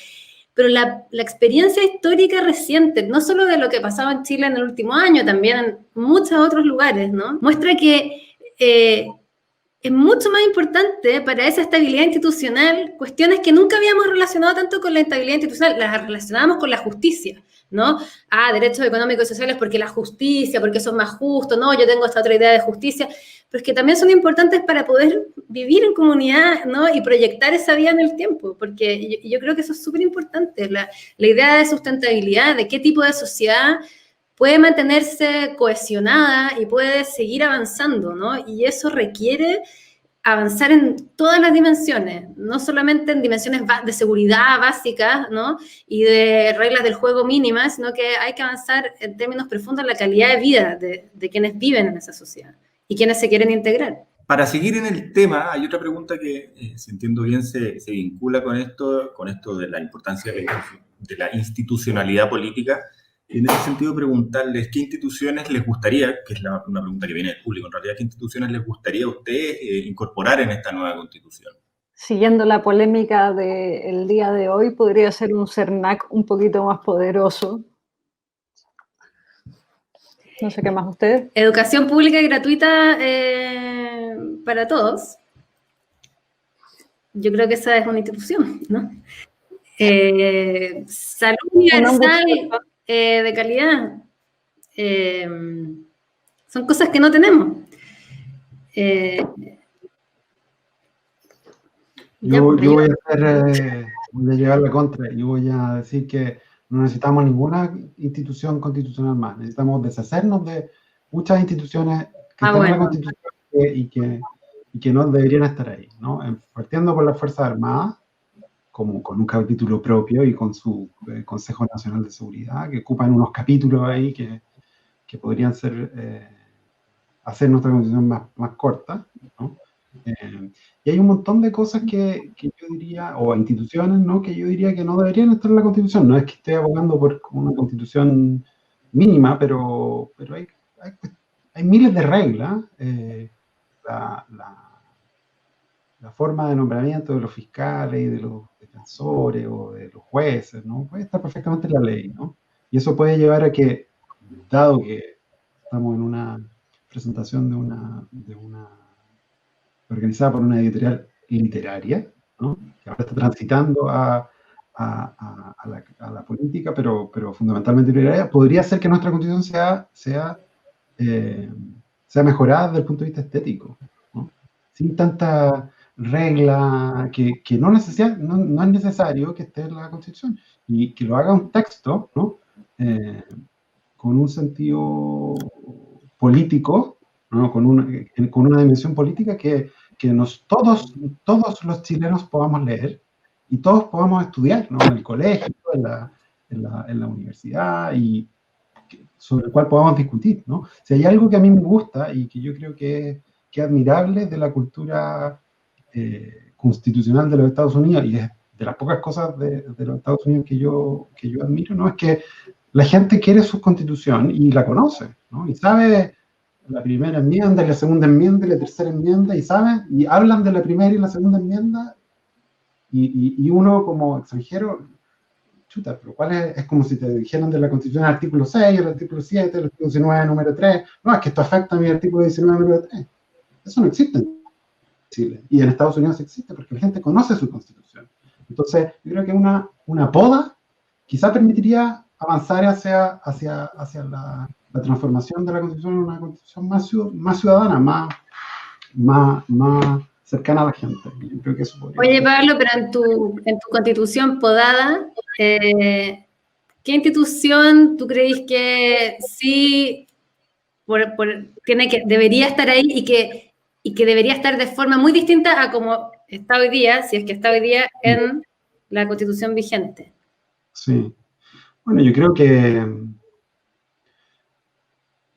pero la experiencia histórica reciente, no solo de lo que pasaba en Chile en el último año, también en muchos otros lugares, ¿no? Muestra que es mucho más importante para esa estabilidad institucional cuestiones que nunca habíamos relacionado tanto con la estabilidad institucional, las relacionábamos con la justicia, ¿no? Derechos económicos y sociales porque la justicia, porque eso es más justo, ¿no? Yo tengo esta otra idea de justicia, pero es que también son importantes para poder vivir en comunidad, ¿no? Y proyectar esa vida en el tiempo, porque yo creo que eso es súper importante, la idea de sustentabilidad, de qué tipo de sociedad puede mantenerse cohesionada y puede seguir avanzando, ¿no? Y eso requiere avanzar en todas las dimensiones, no solamente en dimensiones de seguridad básicas, ¿no? Y de reglas del juego mínimas, sino que hay que avanzar en términos profundos en la calidad de vida de quienes viven en esa sociedad y quienes se quieren integrar. Para seguir en el tema, hay otra pregunta que, si entiendo bien, se vincula con esto de la importancia de la institucionalidad política. En ese sentido, preguntarles qué instituciones les gustaría, que es una pregunta que viene del público, en realidad, qué instituciones les gustaría a ustedes incorporar en esta nueva Constitución. Siguiendo la polémica del día de hoy, podría ser un CERNAC un poquito más poderoso. No sé qué más ustedes. Educación pública y gratuita para todos. Yo creo que esa es una institución, ¿no? Salud universal de calidad. Son cosas que no tenemos. Yo voy a llevar la contra. Yo voy a decir que no necesitamos ninguna institución constitucional más. Necesitamos deshacernos de muchas instituciones que están en la Constitución y que no deberían estar ahí, ¿no? Partiendo por las Fuerzas Armadas, como con un capítulo propio y con su Consejo Nacional de Seguridad, que ocupan unos capítulos ahí que podrían hacer nuestra Constitución más corta, ¿no? Y hay un montón de cosas que yo diría, o instituciones, ¿no? Que yo diría que no deberían estar en la Constitución. No es que esté abogando por una Constitución mínima, pero hay miles de reglas. La forma de nombramiento de los fiscales y de los defensores o de los jueces, ¿no? Puede estar perfectamente en la ley, ¿no? Y eso puede llevar a que, dado que estamos en una presentación de una organizada por una editorial literaria, ¿no? Que ahora está transitando a la política, pero fundamentalmente literaria, podría ser que nuestra Constitución sea mejorada desde el punto de vista estético, ¿no? Sin tanta regla que no es necesario que esté en la Constitución, y que lo haga un texto, ¿no? Con un sentido político, ¿no? Con una dimensión política que todos los chilenos podamos leer y todos podamos estudiar, ¿no? En el colegio, en la universidad, y sobre el cual podamos discutir, ¿no? Si hay algo que a mí me gusta y que yo creo que es admirable de la cultura constitucional de los Estados Unidos, y es de las pocas cosas de los Estados Unidos que yo admiro, ¿no? Es que la gente quiere su constitución y la conoce, ¿no? Y sabe la primera enmienda y la segunda enmienda y la tercera enmienda, y hablan de la primera y la segunda enmienda, y uno como extranjero, chuta, pero ¿cuál es como si te dijeran de la Constitución el artículo 6, el artículo 7, el artículo 19, número 3, no, es que esto afecta a mi artículo 19, número 3. Eso no existe en Chile, y en Estados Unidos existe, porque la gente conoce su Constitución. Entonces, yo creo que una poda quizá permitiría avanzar hacia la transformación de la Constitución en una Constitución más ciudadana, más cercana a la gente. Yo creo que eso podría Oye, ser. Pablo, pero en tu Constitución podada, ¿qué institución tú creís que sí debería estar ahí y que debería estar de forma muy distinta a como está hoy día, si es que está hoy día en la Constitución vigente? Sí. Bueno, yo creo que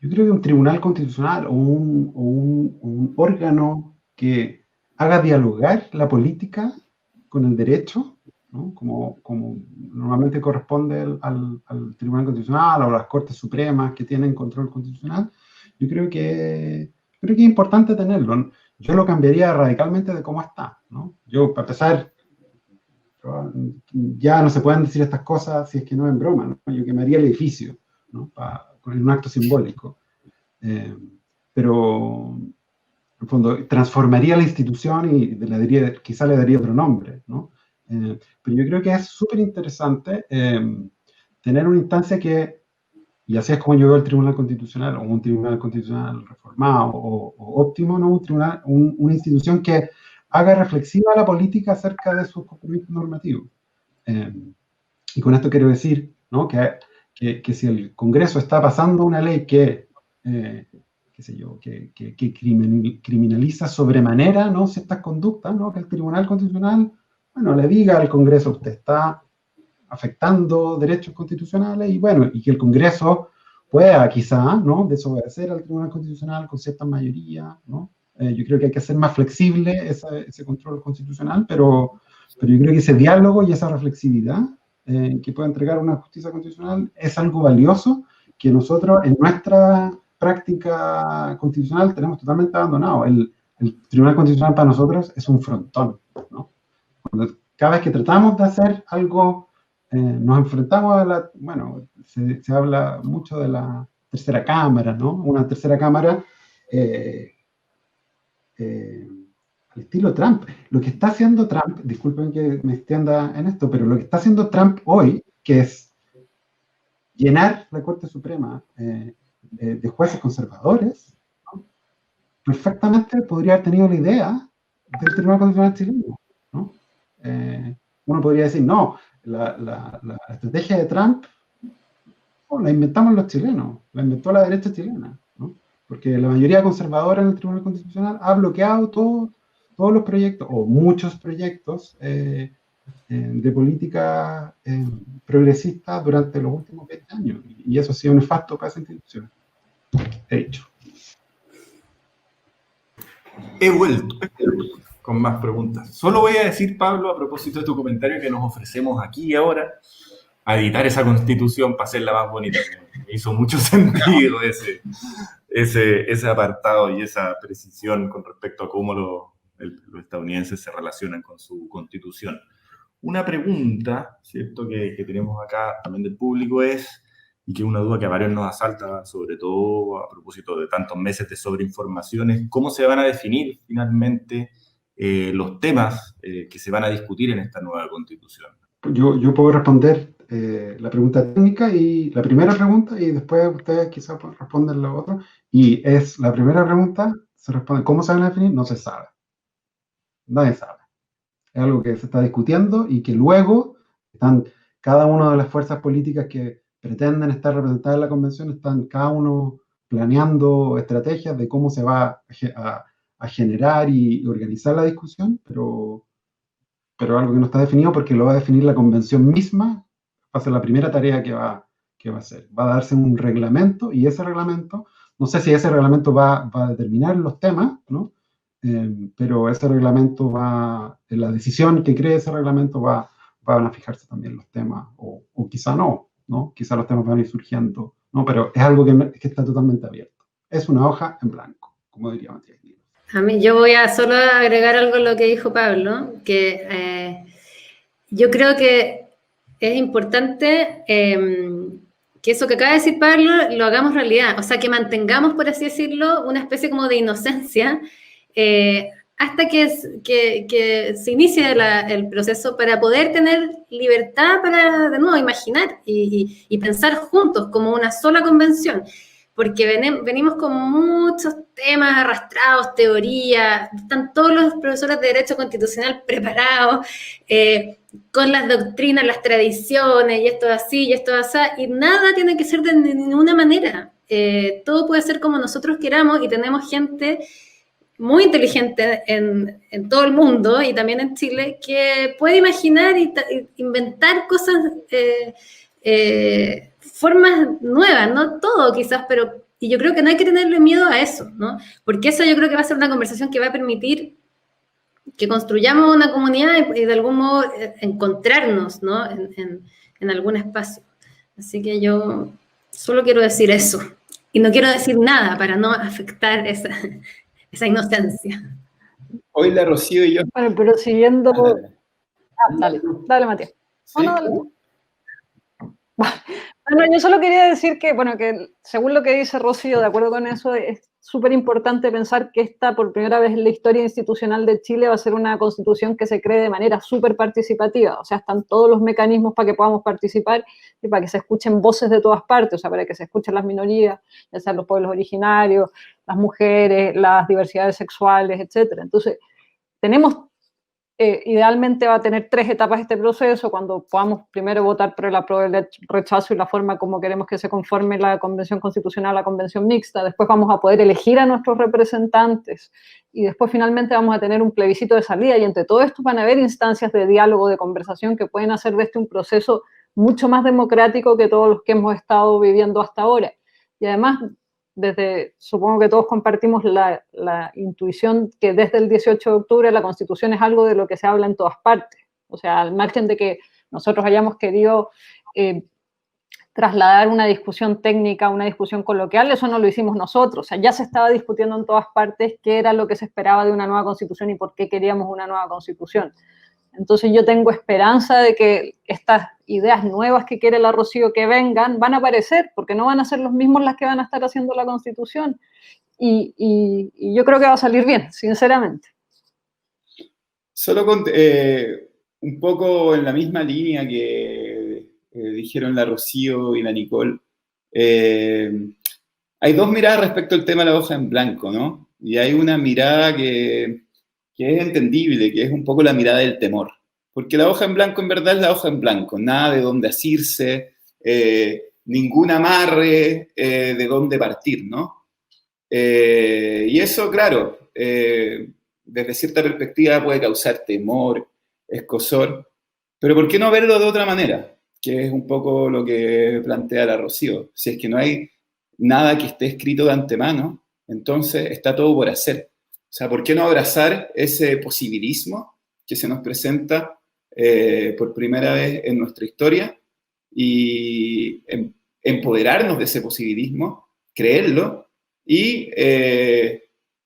un tribunal constitucional o un órgano que haga dialogar la política con el derecho, ¿no? Como normalmente corresponde al Tribunal Constitucional o a las Cortes Supremas que tienen control constitucional, yo creo que es importante tenerlo. Yo lo cambiaría radicalmente de cómo está, ¿no? Yo, para empezar, ya no se pueden decir estas cosas si es que no es en broma, ¿no? Yo quemaría el edificio, ¿no? Con un acto simbólico. Pero, en el fondo, transformaría la institución y quizá le daría otro nombre, ¿no? Pero yo creo que es súper interesante tener una instancia y así es como yo veo el Tribunal Constitucional, o un Tribunal Constitucional reformado o óptimo, ¿no? Una institución que haga reflexiva la política acerca de sus compromisos normativos. Y con esto quiero decir, ¿no? que si el Congreso está pasando una ley que criminaliza sobremanera, ¿no? ciertas conductas, ¿no? que el Tribunal Constitucional, bueno, le diga al Congreso, usted está afectando derechos constitucionales, y que el Congreso pueda quizá, ¿no? desobedecer al Tribunal Constitucional con cierta mayoría, ¿no? Yo creo que hay que hacer más flexible ese control constitucional, pero yo creo que ese diálogo y esa reflexividad que puede entregar una justicia constitucional es algo valioso que nosotros en nuestra práctica constitucional tenemos totalmente abandonado. El Tribunal Constitucional para nosotros es un frontón, ¿no? Cada vez que tratamos de hacer algo, nos enfrentamos a se habla mucho de la tercera cámara, ¿no? Una tercera cámara al estilo Trump. Lo que está haciendo Trump, disculpen que me extienda en esto, pero lo que está haciendo Trump hoy, que es llenar la Corte Suprema de jueces conservadores, ¿no? Perfectamente podría haber tenido la idea del Tribunal Constitucional chileno, ¿no? Uno podría decir, no, la estrategia de Trump la inventamos los chilenos, la inventó la derecha chilena, ¿no? Porque la mayoría conservadora en el Tribunal Constitucional ha bloqueado todos los proyectos, o muchos proyectos de política progresista durante los últimos 20 años. Y eso ha sido nefasto para esa institución. He dicho. He vuelto con más preguntas. Solo voy a decir, Pablo, a propósito de tu comentario, que nos ofrecemos aquí y ahora a editar esa Constitución para hacerla más bonita. Me hizo mucho sentido ese apartado y esa precisión con respecto a cómo los estadounidenses se relacionan con su Constitución. Una pregunta, ¿cierto?, que tenemos acá también del público es, y que es una duda que a varios nos asalta, sobre todo a propósito de tantos meses de sobreinformación, es cómo se van a definir finalmente los temas que se van a discutir en esta nueva Constitución. Yo puedo responder la pregunta técnica y la primera pregunta, y después ustedes quizás responden la otra. Y es la primera pregunta, se responde, ¿cómo se van a definir? No se sabe. Nadie sabe. Es algo que se está discutiendo y que luego están cada una de las fuerzas políticas que pretenden estar representadas en la convención, están cada uno planeando estrategias de cómo se va a generar y organizar la discusión, pero algo que no está definido porque lo va a definir la convención misma, va a ser la primera tarea que va a hacer. Va a darse un reglamento y ese reglamento, no sé si ese reglamento va a determinar los temas, ¿no? Pero ese reglamento en la decisión que cree ese reglamento van a fijarse también los temas, o quizá no, quizá los temas van a ir surgiendo, ¿no? Pero es algo que está totalmente abierto. Es una hoja en blanco, como diría Matías. A mí, yo voy a solo agregar algo a lo que dijo Pablo, que yo creo que es importante que eso que acaba de decir Pablo lo hagamos realidad, o sea, que mantengamos, por así decirlo, una especie como de inocencia hasta que se inicie el proceso para poder tener libertad para, de nuevo, imaginar y pensar juntos como una sola convención. Porque venimos con muchos temas arrastrados, teorías, están todos los profesores de Derecho Constitucional preparados, con las doctrinas, las tradiciones, y esto es así, y esto es así, y nada tiene que ser de ninguna manera. Todo puede ser como nosotros queramos, y tenemos gente muy inteligente en todo el mundo, y también en Chile, que puede imaginar y inventar cosas, formas nuevas, no todo quizás, pero y yo creo que no hay que tenerle miedo a eso, ¿no? Porque eso yo creo que va a ser una conversación que va a permitir que construyamos una comunidad y de algún modo encontrarnos, ¿no? en algún espacio. Así que yo solo quiero decir eso. Y no quiero decir nada para no afectar esa inocencia. Hoy la Rocío y yo... Bueno, pero siguiendo Dale, Matías. ¿Sí? No, dale. Bueno, yo solo quería decir que, bueno, que según lo que dice Rocío, de acuerdo con eso, es súper importante pensar que esta, por primera vez en la historia institucional de Chile, va a ser una constitución que se cree de manera súper participativa. O sea, están todos los mecanismos para que podamos participar y para que se escuchen voces de todas partes, o sea, para que se escuchen las minorías, ya sean los pueblos originarios, las mujeres, las diversidades sexuales, etc. Entonces, tenemos... idealmente va a tener 3 etapas este proceso, cuando podamos primero votar por el apruebo, el rechazo y la forma como queremos que se conforme la convención constitucional, la convención mixta, después vamos a poder elegir a nuestros representantes y después finalmente vamos a tener un plebiscito de salida y entre todo esto van a haber instancias de diálogo, de conversación que pueden hacer de este un proceso mucho más democrático que todos los que hemos estado viviendo hasta ahora. Y además, supongo que todos compartimos la intuición que desde el 18 de octubre la Constitución es algo de lo que se habla en todas partes. O sea, al margen de que nosotros hayamos querido trasladar una discusión técnica, una discusión coloquial, eso no lo hicimos nosotros. O sea, ya se estaba discutiendo en todas partes qué era lo que se esperaba de una nueva Constitución y por qué queríamos una nueva Constitución. Entonces yo tengo esperanza de que estas ideas nuevas que quiere la Rocío que vengan van a aparecer, porque no van a ser los mismos las que van a estar haciendo la Constitución. Y yo creo que va a salir bien, sinceramente. Solo un poco en la misma línea que dijeron la Rocío y la Nicole, hay dos miradas respecto al tema de la hoja en blanco, ¿no? Y hay una mirada que es entendible, que es un poco la mirada del temor. Porque la hoja en blanco en verdad es la hoja en blanco, nada de dónde asirse, ningún amarre de dónde partir, ¿no? Y eso, claro, desde cierta perspectiva puede causar temor, escozor, pero ¿por qué no verlo de otra manera? Que es un poco lo que plantea la Rocío. Si es que no hay nada que esté escrito de antemano, entonces está todo por hacer. O sea, ¿por qué no abrazar ese posibilismo que se nos presenta por primera vez en nuestra historia y empoderarnos de ese posibilismo, creerlo y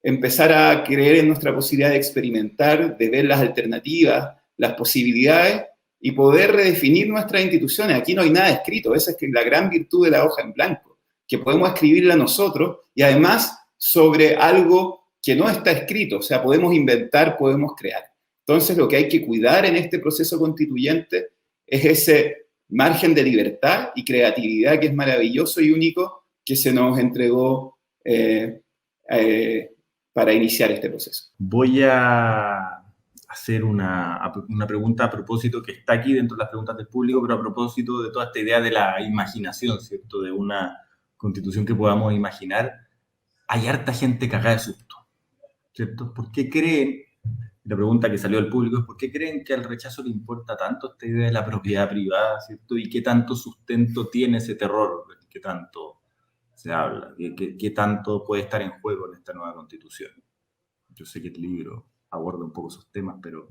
empezar a creer en nuestra posibilidad de experimentar, de ver las alternativas, las posibilidades y poder redefinir nuestras instituciones? Aquí no hay nada escrito, esa es la gran virtud de la hoja en blanco, que podemos escribirla nosotros y además sobre algo que no está escrito, o sea, podemos inventar, podemos crear. Entonces, lo que hay que cuidar en este proceso constituyente es ese margen de libertad y creatividad que es maravilloso y único que se nos entregó para iniciar este proceso. Voy a hacer una pregunta a propósito que está aquí dentro de las preguntas del público, pero a propósito de toda esta idea de la imaginación, ¿cierto? De una constitución que podamos imaginar. Hay harta gente cagada de susto, ¿cierto? ¿Por qué creen, la pregunta que salió del público es, ¿por qué creen que al rechazo le importa tanto esta idea de la propiedad privada, ¿cierto? ¿Y qué tanto sustento tiene ese terror? ¿Qué tanto se habla? ¿Qué tanto puede estar en juego en esta nueva constitución? Yo sé que el libro aborda un poco esos temas, pero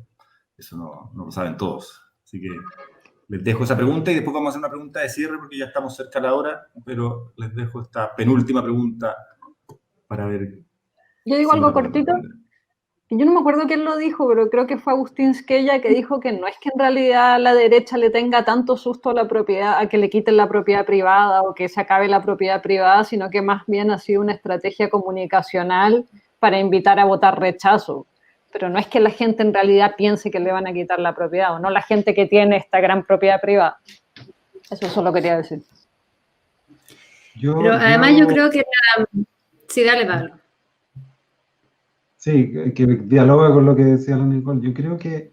eso no lo saben todos. Así que les dejo esa pregunta y después vamos a hacer una pregunta de cierre porque ya estamos cerca de la hora, pero les dejo esta penúltima pregunta para ver. Yo digo algo cortito, que yo no me acuerdo quién lo dijo, pero creo que fue Agustín Squella que dijo que no es que en realidad la derecha le tenga tanto susto a la propiedad, a que le quiten la propiedad privada o que se acabe la propiedad privada, sino que más bien ha sido una estrategia comunicacional para invitar a votar rechazo. Pero no es que la gente en realidad piense que le van a quitar la propiedad, o no la gente que tiene esta gran propiedad privada. Eso solo quería decir. Pero además yo creo que... Sí, dale, Pablo. Sí, que dialoga con lo que decía la Nicole. Yo creo que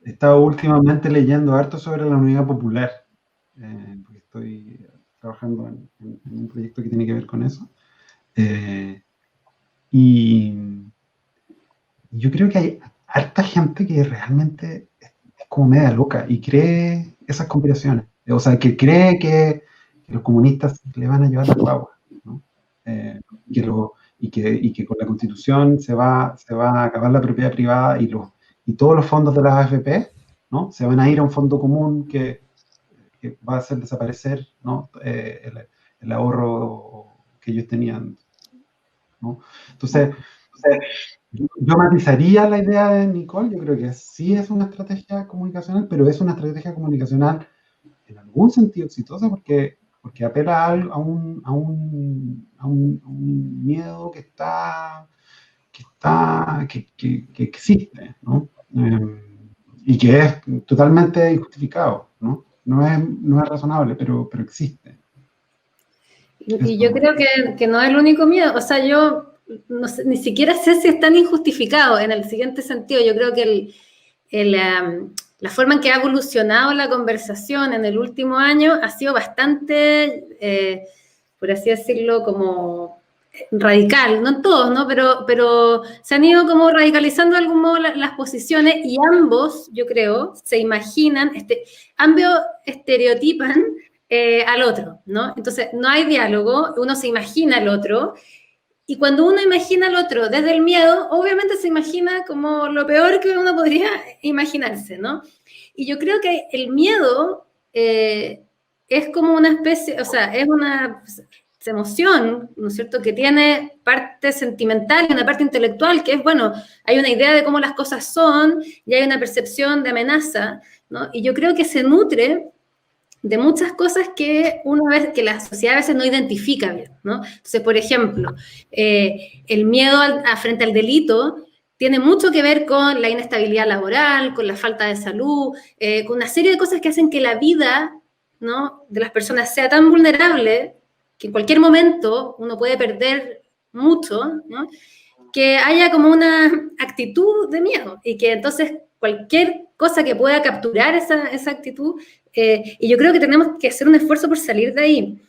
he estado últimamente leyendo harto sobre la unidad popular, porque estoy trabajando en un proyecto que tiene que ver con eso. Y yo creo que hay harta gente que realmente es como media loca y cree esas conspiraciones. O sea, que cree que los comunistas le van a llevar la guagua, ¿no? Y que con la Constitución se va a acabar la propiedad privada y todos los fondos de las AFP, ¿no? Se van a ir a un fondo común que va a hacer desaparecer, ¿no? El ahorro que ellos tenían, ¿no? Entonces Yo matizaría la idea de Nicole, yo creo que sí es una estrategia comunicacional, pero es una estrategia comunicacional en algún sentido exitosa porque apela a un miedo que existe, ¿no? Y que es totalmente injustificado, ¿no? No es razonable, pero existe. Y yo creo que no es el único miedo. O sea, yo no sé, ni siquiera sé si es tan injustificado en el siguiente sentido. Yo creo que la forma en que ha evolucionado la conversación en el último año ha sido bastante, por así decirlo, como radical, no en todos, ¿no? Pero se han ido como radicalizando de algún modo las posiciones y ambos, yo creo, se imaginan, ambos estereotipan al otro, ¿no? Entonces, no hay diálogo, uno se imagina al otro, y cuando uno imagina al otro desde el miedo, obviamente se imagina como lo peor que uno podría imaginarse, ¿no? Y yo creo que el miedo es como una especie, o sea, es una emoción, ¿no es cierto?, que tiene parte sentimental y una parte intelectual, que es, bueno, hay una idea de cómo las cosas son y hay una percepción de amenaza, ¿no? Y yo creo que se nutre de muchas cosas que que la sociedad a veces no identifica bien, ¿no? Entonces, por ejemplo, el miedo frente al delito tiene mucho que ver con la inestabilidad laboral, con la falta de salud, con una serie de cosas que hacen que la vida, ¿no?, de las personas sea tan vulnerable que en cualquier momento uno puede perder mucho, ¿no?, que haya como una actitud de miedo y que entonces cualquier cosa que pueda capturar esa actitud, y yo creo que tenemos que hacer un esfuerzo por salir de ahí,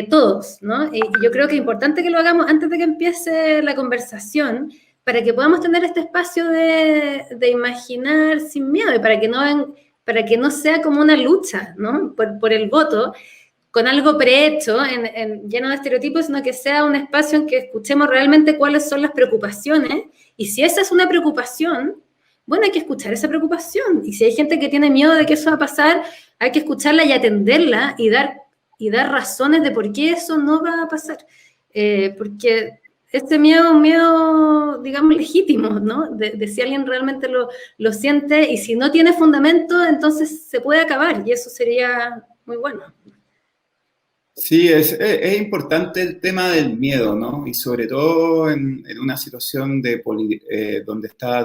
todos, ¿no? Y yo creo que es importante que lo hagamos antes de que empiece la conversación, para que podamos tener este espacio de imaginar sin miedo y para que no sea como una lucha, ¿no?, por el voto, con algo prehecho, lleno de estereotipos, sino que sea un espacio en que escuchemos realmente cuáles son las preocupaciones, y si esa es una preocupación, bueno, hay que escuchar esa preocupación, y si hay gente que tiene miedo de que eso va a pasar, hay que escucharla y atenderla y dar razones de por qué eso no va a pasar, porque este miedo es un miedo, digamos, legítimo, ¿no?, de si alguien realmente lo siente, y si no tiene fundamento, entonces se puede acabar, y eso sería muy bueno. Sí, es importante el tema del miedo, ¿no? Y sobre todo en una situación donde está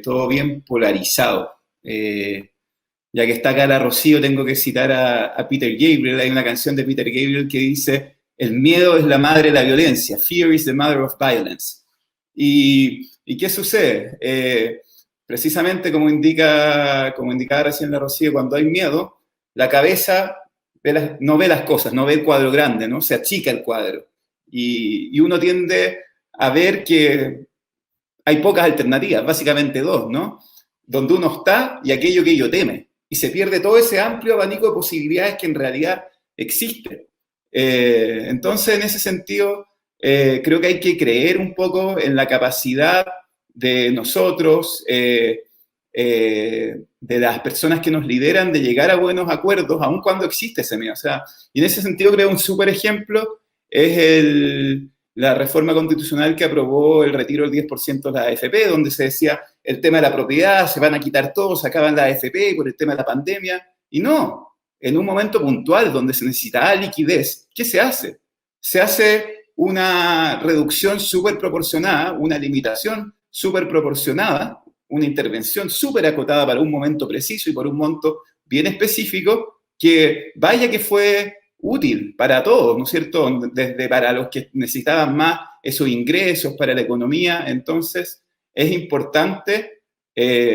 todo bien polarizado. Ya que está acá la Rocío, tengo que citar a Peter Gabriel. Hay una canción de Peter Gabriel que dice: el miedo es la madre de la violencia. Fear is the mother of violence. ¿Y qué sucede? Precisamente como indicaba recién la Rocío, cuando hay miedo, la cabeza no ve las cosas, no ve el cuadro grande, ¿no? Se achica el cuadro. Y uno tiende a ver que hay pocas alternativas, básicamente dos, ¿no? Donde uno está y aquello que ello teme. Y se pierde todo ese amplio abanico de posibilidades que en realidad existe. Entonces, en ese sentido, creo que hay que creer un poco en la capacidad de nosotros, de las personas que nos lideran, de llegar a buenos acuerdos, aun cuando existe ese miedo. O sea, y en ese sentido creo un súper ejemplo es la reforma constitucional que aprobó el retiro del 10% de la AFP, donde se decía el tema de la propiedad, se van a quitar todo, se acaban la AFP por el tema de la pandemia. Y no, en un momento puntual donde se necesitaba liquidez, ¿qué se hace? Se hace una reducción súper proporcionada, una limitación súper proporcionada, una intervención súper acotada para un momento preciso y por un monto bien específico, que vaya que fue útil para todos, ¿no es cierto? Desde para los que necesitaban más esos ingresos para la economía. Entonces, es importante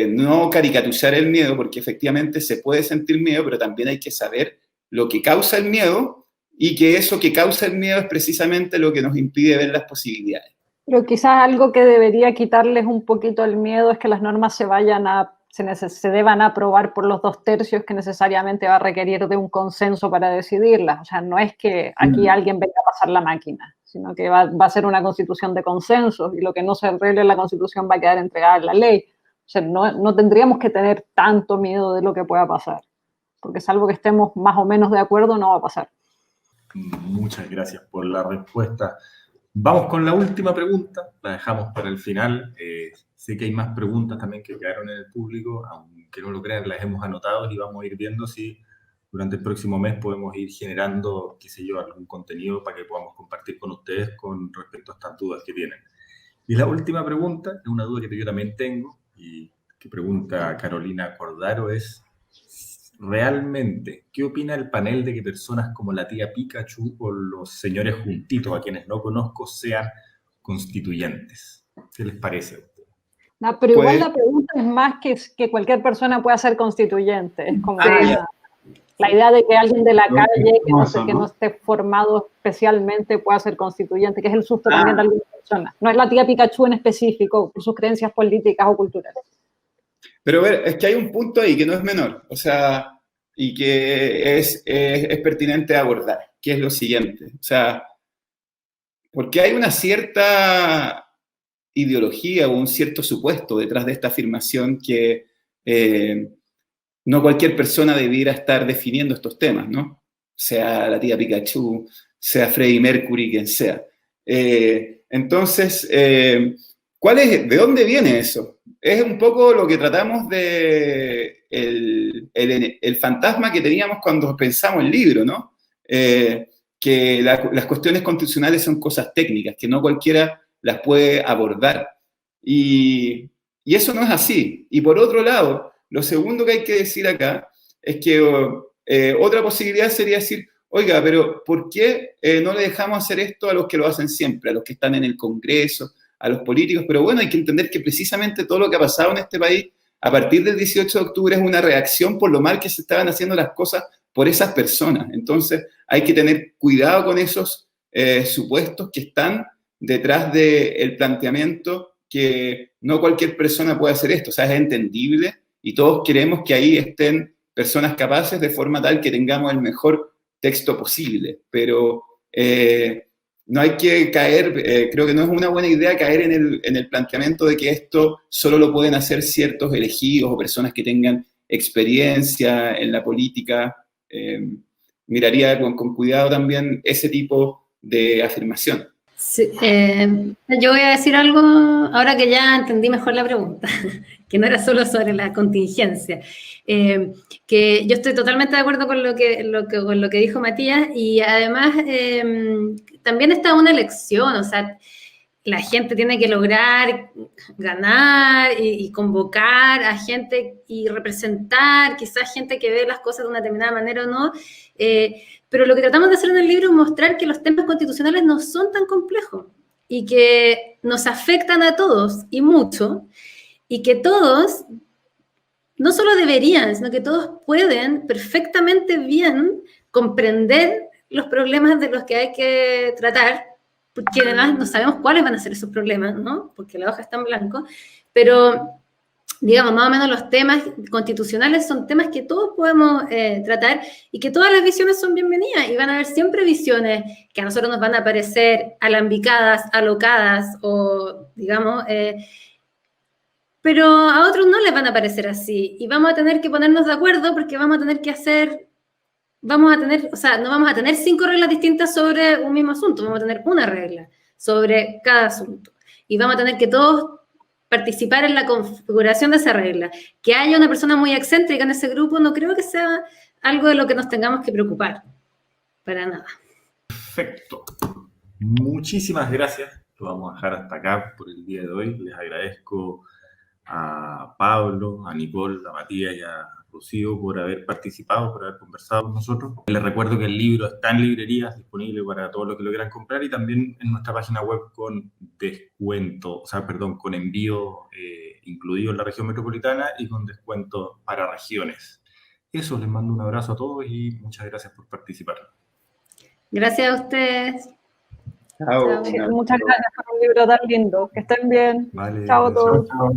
no caricaturizar el miedo, porque efectivamente se puede sentir miedo, pero también hay que saber lo que causa el miedo y que eso que causa el miedo es precisamente lo que nos impide ver las posibilidades. Pero quizás algo que debería quitarles un poquito el miedo es que las normas se deban aprobar por los 2/3, que necesariamente va a requerir de un consenso para decidirlas. O sea, no es que aquí alguien venga a pasar la máquina, sino que va a ser una constitución de consenso, y lo que no se arregle en la constitución va a quedar entregada en la ley. O sea, no tendríamos que tener tanto miedo de lo que pueda pasar, porque salvo que estemos más o menos de acuerdo, no va a pasar. Muchas gracias por la respuesta. Vamos con la última pregunta, la dejamos para el final. Sé que hay más preguntas también que quedaron en el público, aunque no lo crean, las hemos anotado y vamos a ir viendo si durante el próximo mes podemos ir generando, qué sé yo, algún contenido para que podamos compartir con ustedes con respecto a estas dudas que tienen. Y la última pregunta, es una duda que yo también tengo y que pregunta Carolina Cordaro, es realmente, ¿qué opina el panel de que personas como la tía Pikachu o los señores juntitos, a quienes no conozco, sean constituyentes? ¿Qué les parece a ustedes? No, pero igual Pues- la pregunta es más que cualquier persona pueda ser constituyente. Es como Ah, la idea de que alguien de la Yo calle, que no, eso, que ¿no? no esté formado especialmente, pueda ser constituyente, que es el susto Ah. también de algunas personas. No es la tía Pikachu en específico, por sus creencias políticas o culturales. Pero a ver, es que hay un punto ahí que no es menor, o sea, y que es pertinente abordar, que es lo siguiente. O sea, porque hay una cierta ideología o un cierto supuesto detrás de esta afirmación que no cualquier persona debiera estar definiendo estos temas, ¿no? Sea la tía Pikachu, sea Freddie Mercury, quien sea. Entonces, ¿de dónde viene eso? Es un poco lo que tratamos de el fantasma que teníamos cuando pensamos el libro, ¿no? Que las cuestiones constitucionales son cosas técnicas, que no cualquiera las puede abordar. Y eso no es así. Y por otro lado, lo segundo que hay que decir acá es que otra posibilidad sería decir, oiga, pero ¿por qué no le dejamos hacer esto a los que lo hacen siempre, a los que están en el Congreso, a los políticos? Pero bueno, hay que entender que precisamente todo lo que ha pasado en este país a partir del 18 de octubre es una reacción por lo mal que se estaban haciendo las cosas por esas personas. Entonces hay que tener cuidado con esos supuestos que están detrás del planteamiento que no cualquier persona puede hacer esto. O sea, es entendible y todos queremos que ahí estén personas capaces de forma tal que tengamos el mejor texto posible, pero no hay que caer, creo que no es una buena idea caer en el planteamiento de que esto solo lo pueden hacer ciertos elegidos o personas que tengan experiencia en la política. Miraría con cuidado también ese tipo de afirmación. Sí, yo voy a decir algo ahora que ya entendí mejor la pregunta, que no era solo sobre la contingencia, que yo estoy totalmente de acuerdo con con lo que dijo Matías y además también está una elección, o sea, la gente tiene que lograr ganar y convocar a gente y representar, quizás gente que ve las cosas de una determinada manera o no, pero lo que tratamos de hacer en el libro es mostrar que los temas constitucionales no son tan complejos y que nos afectan a todos y mucho, y que todos, no solo deberían, sino que todos pueden perfectamente bien comprender los problemas de los que hay que tratar, porque además no sabemos cuáles van a ser esos problemas, ¿no? Porque la hoja está en blanco, pero digamos, más o menos los temas constitucionales son temas que todos podemos tratar y que todas las visiones son bienvenidas y van a haber siempre visiones que a nosotros nos van a parecer alambicadas, alocadas o, digamos, pero a otros no les van a parecer así y vamos a tener que ponernos de acuerdo porque vamos a tener que o sea, no vamos a tener 5 reglas distintas sobre un mismo asunto, vamos a tener una regla sobre cada asunto y vamos a tener que todos participar en la configuración de esa regla. Que haya una persona muy excéntrica en ese grupo no creo que sea algo de lo que nos tengamos que preocupar, para nada. Perfecto. Muchísimas gracias. Lo vamos a dejar hasta acá por el día de hoy. Les agradezco a Pablo, a Nicole, a Matías y a Rocío por haber participado, por haber conversado con nosotros. Les recuerdo que el libro está en librerías, disponible para todos los que lo quieran comprar y también en nuestra página web con descuento, con envío incluido en la región metropolitana y con descuento para regiones. Eso, les mando un abrazo a todos y muchas gracias por participar. Gracias a ustedes. Chao. Muchas gracias por un libro tan lindo. Que estén bien. Vale, Chao a todos. Chao, chao.